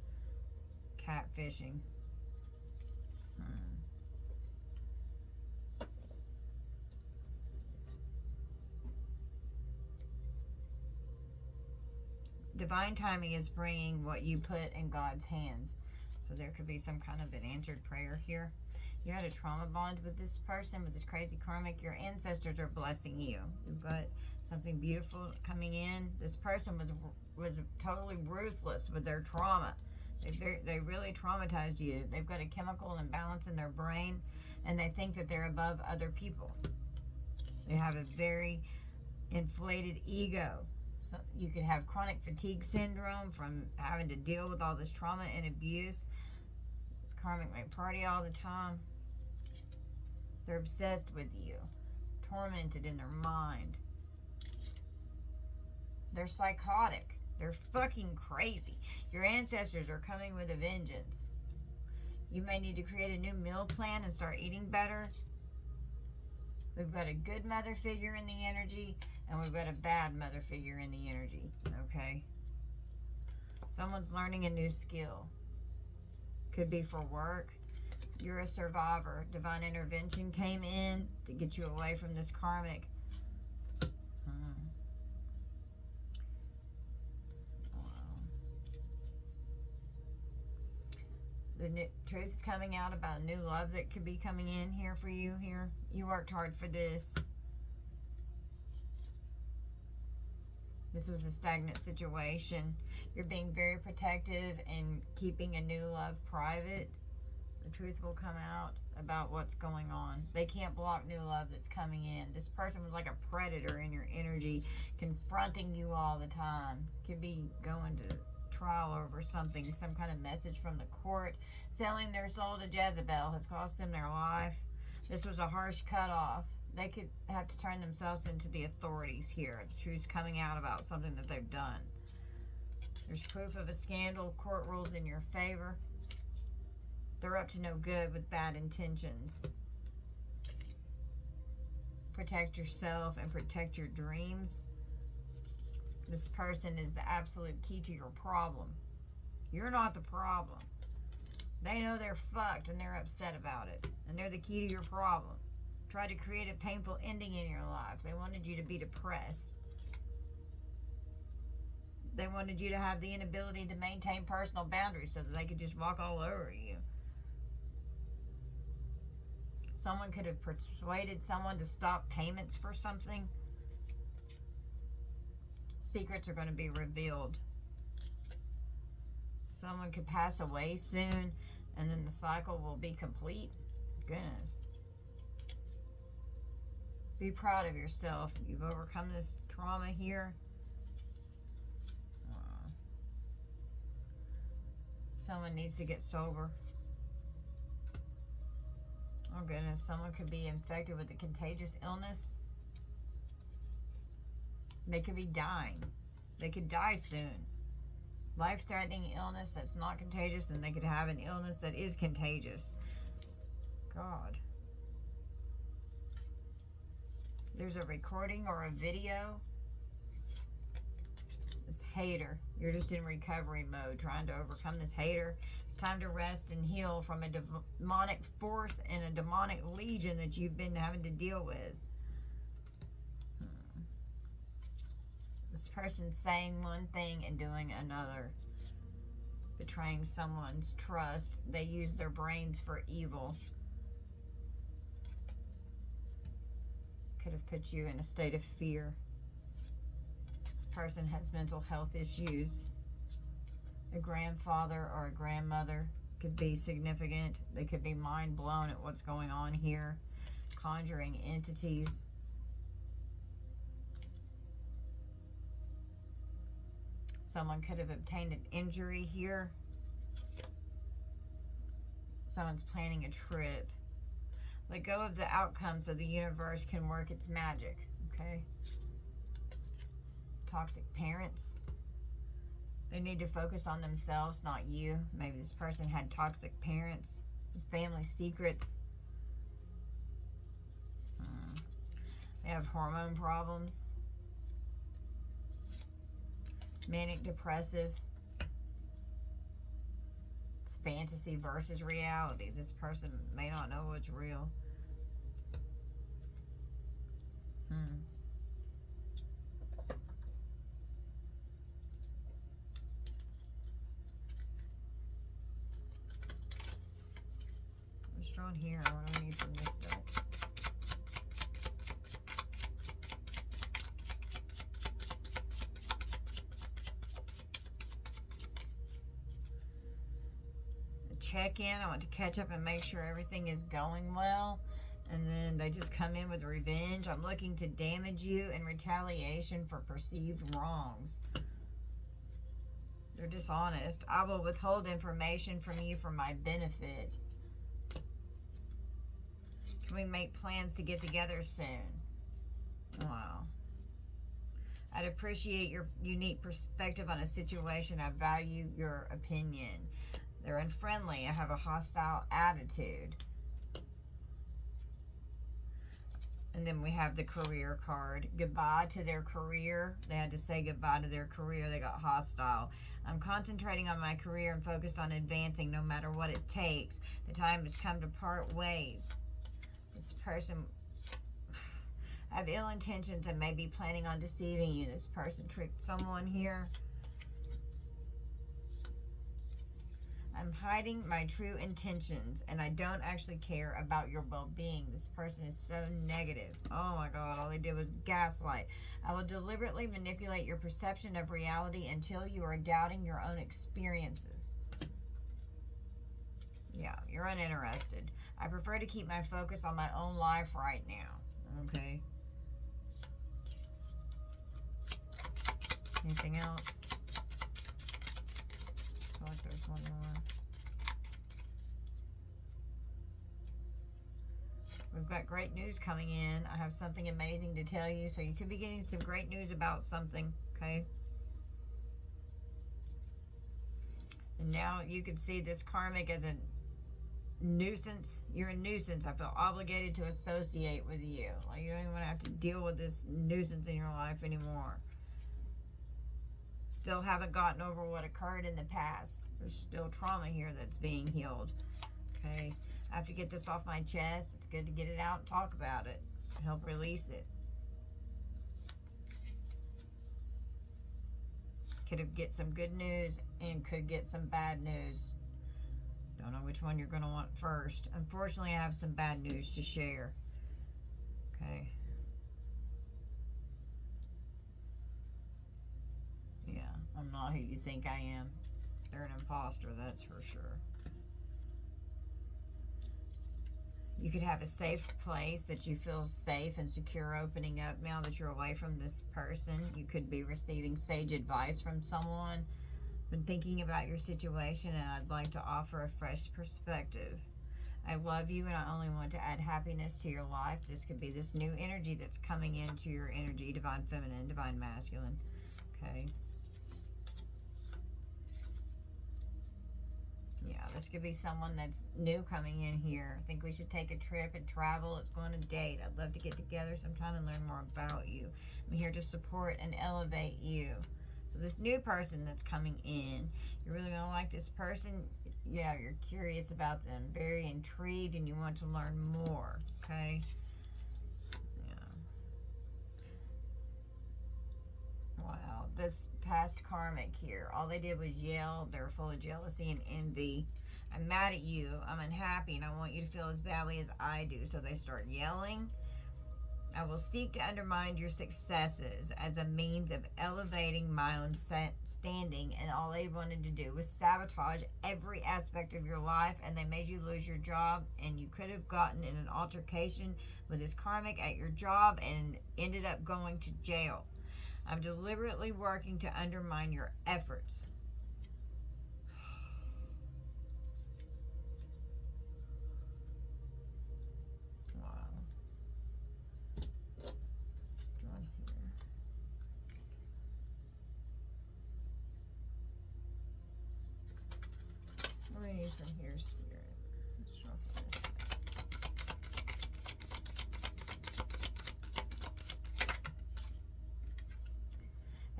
A: Catfishing. Divine timing is bringing what you put in God's hands. So there could be some kind of an answered prayer here. You had a trauma bond with this person, with this crazy karmic. Your ancestors are blessing you. You've got something beautiful coming in. This person was totally ruthless with their trauma. They really traumatized you. They've got a chemical imbalance in their brain, and they think that they're above other people. They have a very inflated ego. So you could have chronic fatigue syndrome from having to deal with all this trauma and abuse. This karmic might party all the time. They're obsessed with you, tormented in their mind. They're psychotic. They're fucking crazy. Your ancestors are coming with a vengeance. You may need to create a new meal plan and start eating better. We've got a good mother figure in the energy, and we've got a bad mother figure in the energy, okay? Someone's learning a new skill. Could be for work. You're a survivor. Divine intervention came in to get you away from this karmic. Wow. The truth's coming out about new love that could be coming in here for you here. You worked hard for this. This was a stagnant situation. You're being very protective and keeping a new love private. The truth will come out about what's going on. They can't block new love that's coming in. This person was like a predator in your energy, confronting you all the time. Could be going to trial over something, some kind of message from the court. Selling their soul to Jezebel has cost them their life. This was a harsh cutoff. They could have to turn themselves into the authorities here. The truth's coming out about something that they've done. There's proof of a scandal. Court rules in your favor. They're up to no good with bad intentions. Protect yourself and protect your dreams. This person is the absolute key to your problem. You're not the problem. They know they're fucked and they're upset about it. And they're the key to your problem. Tried to create a painful ending in your life. They wanted you to be depressed. They wanted you to have the inability to maintain personal boundaries so that they could just walk all over you. Someone could have persuaded someone to stop payments for something. Secrets are going to be revealed. Someone could pass away soon, and then the cycle will be complete. Goodness. Be proud of yourself. You've overcome this trauma here. Someone needs to get sober. Oh goodness, someone could be infected with a contagious illness. They could be dying. They could die soon. Life-threatening illness that's not contagious, and they could have an illness that is contagious. God. There's a recording or a video. This hater. You're just in recovery mode, trying to overcome this hater. It's time to rest and heal from a demonic force and a demonic legion that you've been having to deal with. This person's saying one thing and doing another. Betraying someone's trust. They use their brains for evil. Could have put you in a state of fear. This person has mental health issues. A grandfather or a grandmother could be significant. They could be mind blown at what's going on here. Conjuring entities. Someone could have obtained an injury here. Someone's planning a trip. Let go of the outcome so the universe can work its magic. Okay? Toxic parents. They need to focus on themselves, not you. Maybe this person had toxic parents. Family secrets. They have hormone problems. Manic depressive. It's fantasy versus reality. This person may not know what's real. What's drawn here? What do I need from this deck? Check in. I want to catch up and make sure everything is going well. And then they just come in with revenge. I'm looking to damage you in retaliation for perceived wrongs. They're dishonest. I will withhold information from you for my benefit. Can we make plans to get together soon? Wow. I'd appreciate your unique perspective on a situation. I value your opinion. They're unfriendly. I have a hostile attitude. And then we have the career card. Goodbye to their career. They had to say goodbye to their career. They got hostile. I'm concentrating on my career and focused on advancing no matter what it takes. The time has come to part ways. This person... I have ill intentions and may be planning on deceiving you. This person tricked someone here. I'm hiding my true intentions and I don't actually care about your well-being. This person is so negative. Oh my God, all they did was gaslight. I will deliberately manipulate your perception of reality until you are doubting your own experiences. Yeah, you're uninterested. I prefer to keep my focus on my own life right now. Okay. Anything else? I feel like there's one more. We've got great news coming in. I have something amazing to tell you. So you could be getting some great news about something, okay? And now you can see this karmic as a nuisance. You're a nuisance. I feel obligated to associate with you. Like you don't even want to have to deal with this nuisance in your life anymore. Still haven't gotten over what occurred in the past. There's still trauma here that's being healed. Okay, I have to get this off my chest. It's good to get it out and talk about it. Help release it. Could get some good news and could get some bad news. Don't know which one you're going to want first. Unfortunately, I have some bad news to share. Okay. Yeah, I'm not who you think I am. They're an imposter, that's for sure. You could have a safe place that you feel safe and secure opening up now that you're away from this person. You could be receiving sage advice from someone. Been thinking about your situation and I'd like to offer a fresh perspective. I love you and I only want to add happiness to your life. This could be this new energy that's coming into your energy, divine feminine, divine masculine. Okay. Yeah, this could be someone that's new coming in here. I think we should take a trip and travel. Let's go on a date. I'd love to get together sometime and learn more about you. I'm here to support and elevate you. So this new person that's coming in, you're really going to like this person. Yeah, you're curious about them, very intrigued, and you want to learn more, okay? Yeah. Wow, this past karmic here, all they did was yell. They were full of jealousy and envy. I'm mad at you. I'm unhappy, and I want you to feel as badly as I do. So they start yelling. I will seek to undermine your successes as a means of elevating my own standing, and all they wanted to do was sabotage every aspect of your life, and they made you lose your job, and you could have gotten in an altercation with this karmic at your job and ended up going to jail. I'm deliberately working to undermine your efforts. Wow. Drawn here. What do we need from here, Spirit? Let's draw from this side.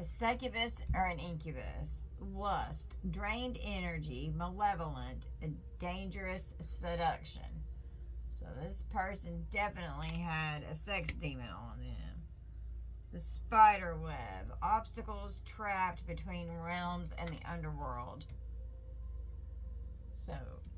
A: A succubus or an incubus, lust, drained energy, malevolent, a dangerous seduction. So this person definitely had a sex demon on them. The spider web, obstacles trapped between realms and the underworld. So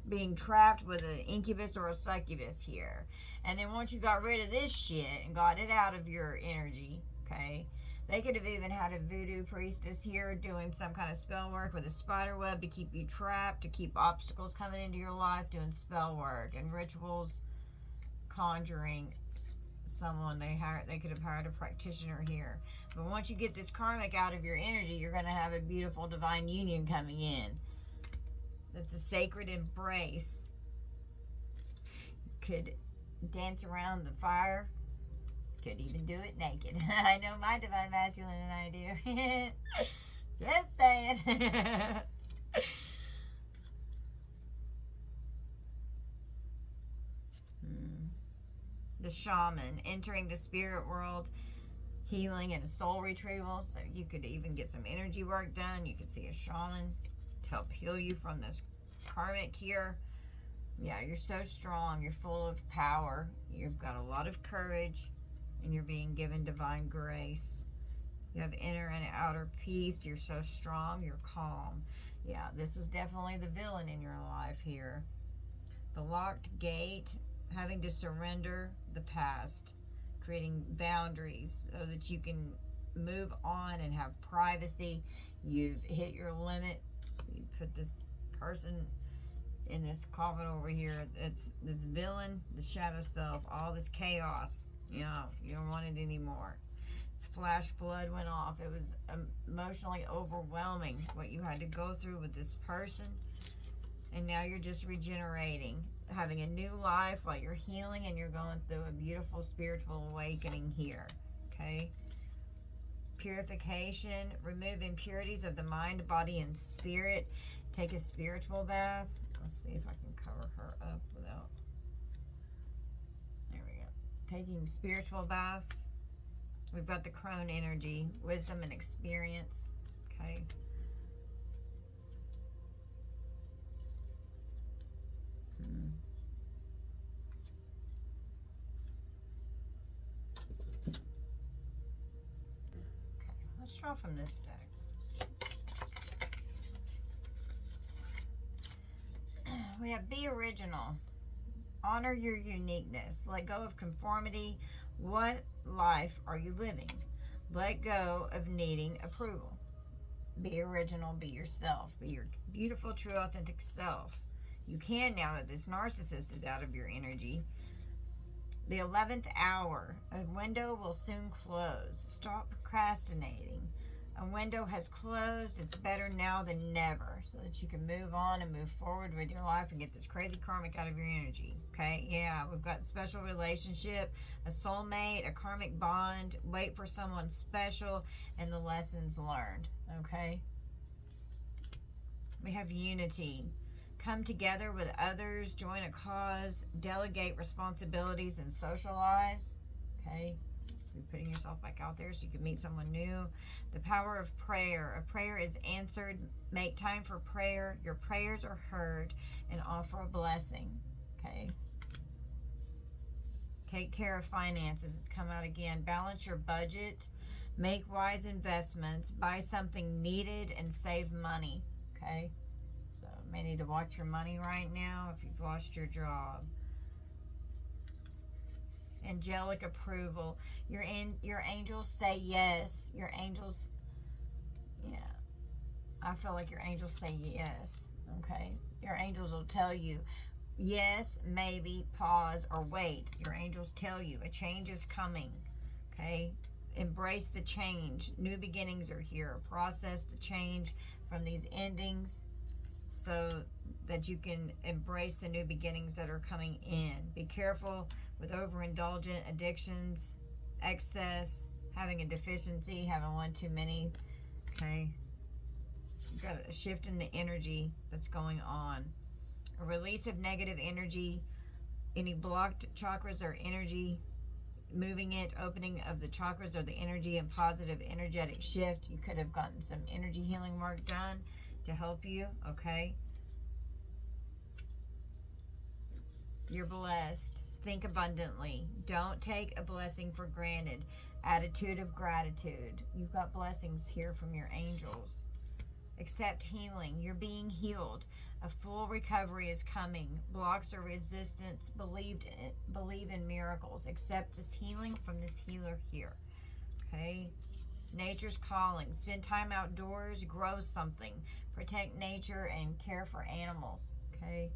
A: being trapped with an incubus or a succubus here. And then once you got rid of this shit and got it out of your energy, okay, they could have even had a voodoo priestess here doing some kind of spell work with a spider web to keep you trapped, to keep obstacles coming into your life, doing spell work and rituals, conjuring someone. They could have hired a practitioner here. But once you get this karmic out of your energy, you're going to have a beautiful divine union coming in. That's a sacred embrace. You could dance around the fire. Could even do it naked. I know my divine masculine and I do. Just saying. The shaman, entering the spirit world, healing and a soul retrieval. So you could even get some energy work done. You could see a shaman to help heal you from this karmic here. Yeah, you're so strong. You're full of power. You've got a lot of courage. And you're being given divine grace. You have inner and outer peace. You're so strong. You're calm. Yeah, this was definitely the villain in your life here. The locked gate, having to surrender the past, creating boundaries so that you can move on and have privacy. You've hit your limit. You put this person in this coffin over here. It's this villain, the shadow self, all this chaos. You know, you don't want it anymore. It's flash flood went off. It was emotionally overwhelming what you had to go through with this person. And now you're just regenerating, having a new life while you're healing, and you're going through a beautiful spiritual awakening here. Okay? Purification, remove impurities of the mind, body, and spirit. Take a spiritual bath. Let's see if I can cover her up without... There we go. Taking spiritual baths. We've got the crone energy, wisdom and experience. Okay. Okay, let's draw from this deck. We have be original. Honor your uniqueness. Let go of conformity. What life are you living? Let go of needing approval. Be original. Be yourself. Be your beautiful, true, authentic self. You can now that this narcissist is out of your energy. The 11th hour. A window will soon close. Stop procrastinating. A window has closed. It's better now than never, so that you can move on and move forward with your life and get this crazy karmic out of your energy. Okay, yeah, we've got special relationship, a soulmate, a karmic bond, wait for someone special, and the lessons learned. Okay, we have unity. Come together with others, join a cause, delegate responsibilities, and socialize. Okay. You're putting yourself back out there so you can meet someone new. The power of prayer. A prayer is answered. Make time for prayer. Your prayers are heard, and offer a blessing. Okay. Take care of finances. It's come out again. Balance your budget. Make wise investments. Buy something needed and save money. Okay. So you may need to watch your money right now if you've lost your job. Angelic approval. Your angels say yes. Your angels, yeah. I feel like your angels say yes. Okay. Your angels will tell you yes, maybe, pause, or wait. Your angels tell you a change is coming. Okay. Embrace the change. New beginnings are here. Process the change from these endings, so that you can embrace the new beginnings that are coming in. Be careful with overindulgent addictions, excess, having a deficiency, having one too many. Okay. You've got a shift in the energy that's going on. A release of negative energy, any blocked chakras or energy, moving it, opening of the chakras or the energy, and positive energetic shift. You could have gotten some energy healing work done to help you. Okay. You're blessed. Think abundantly. Don't take a blessing for granted. Attitude of gratitude. You've got blessings here from your angels. Accept healing. You're being healed. A full recovery is coming. Blocks or resistance. Believe in miracles. Accept this healing from this healer here. Okay. Nature's calling. Spend time outdoors. Grow something. Protect nature and care for animals. Okay.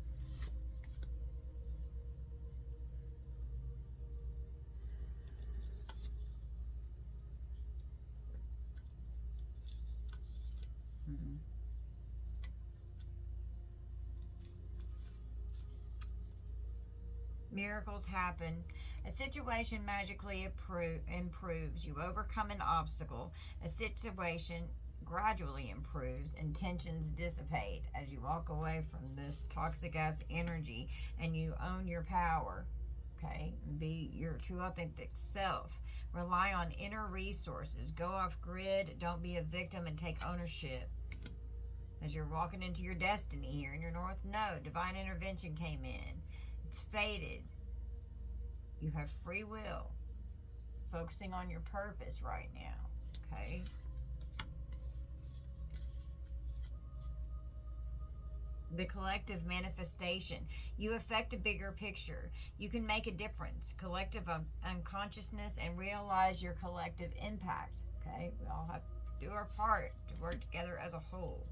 A: Miracles happen. A situation magically improves. You overcome an obstacle. A situation gradually improves and tensions dissipate as you walk away from this toxic ass energy and you own your power. Okay, be your true authentic self. Rely on inner resources. Go off grid. Don't be a victim and take ownership. As you're walking into your destiny here in your North Node, divine intervention came in. It's fated. You have free will. Focusing on your purpose right now. Okay. The collective manifestation. You affect a bigger picture. You can make a difference. Collective unconsciousness and realize your collective impact. Okay. We all have to do our part to work together as a whole.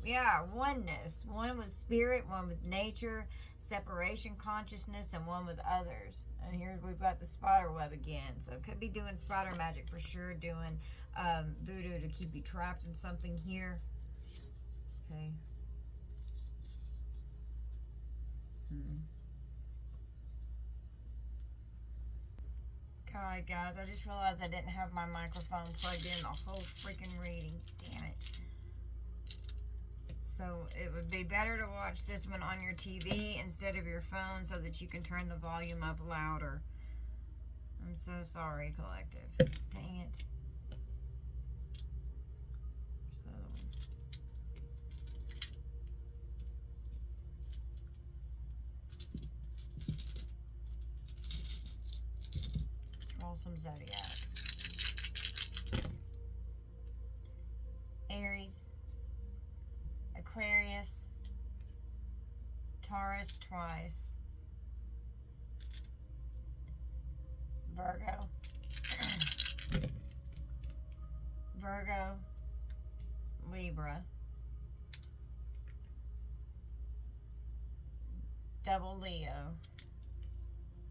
A: Yeah, oneness. One with spirit, one with nature, separation consciousness, and one with others. And here we've got the spider web again. So could be doing spider magic for sure, doing voodoo to keep you trapped in something here. Okay. God, guys, I just realized I didn't have my microphone plugged in the whole freaking reading. Damn it. So it would be better to watch this one on your TV instead of your phone so that you can turn the volume up louder. I'm so sorry, collective. Dang it. Where's the other one? Let's roll some zodiacs. Aries, Aquarius, Taurus twice, Virgo, Virgo, Libra, double Leo,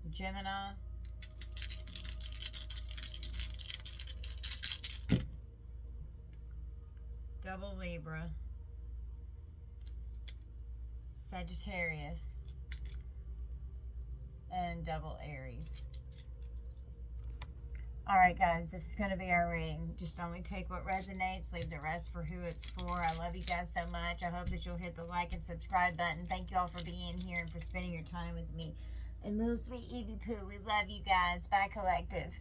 A: Gemini, double Libra, Sagittarius, and double Aries. Alright guys, this is going to be our reading. Just only take what resonates, leave the rest for who it's for. I love you guys so much. I hope that you'll hit the like and subscribe button. Thank you all for being here and for spending your time with me. And little sweet Evie Pooh, we love you guys. Bye, collective.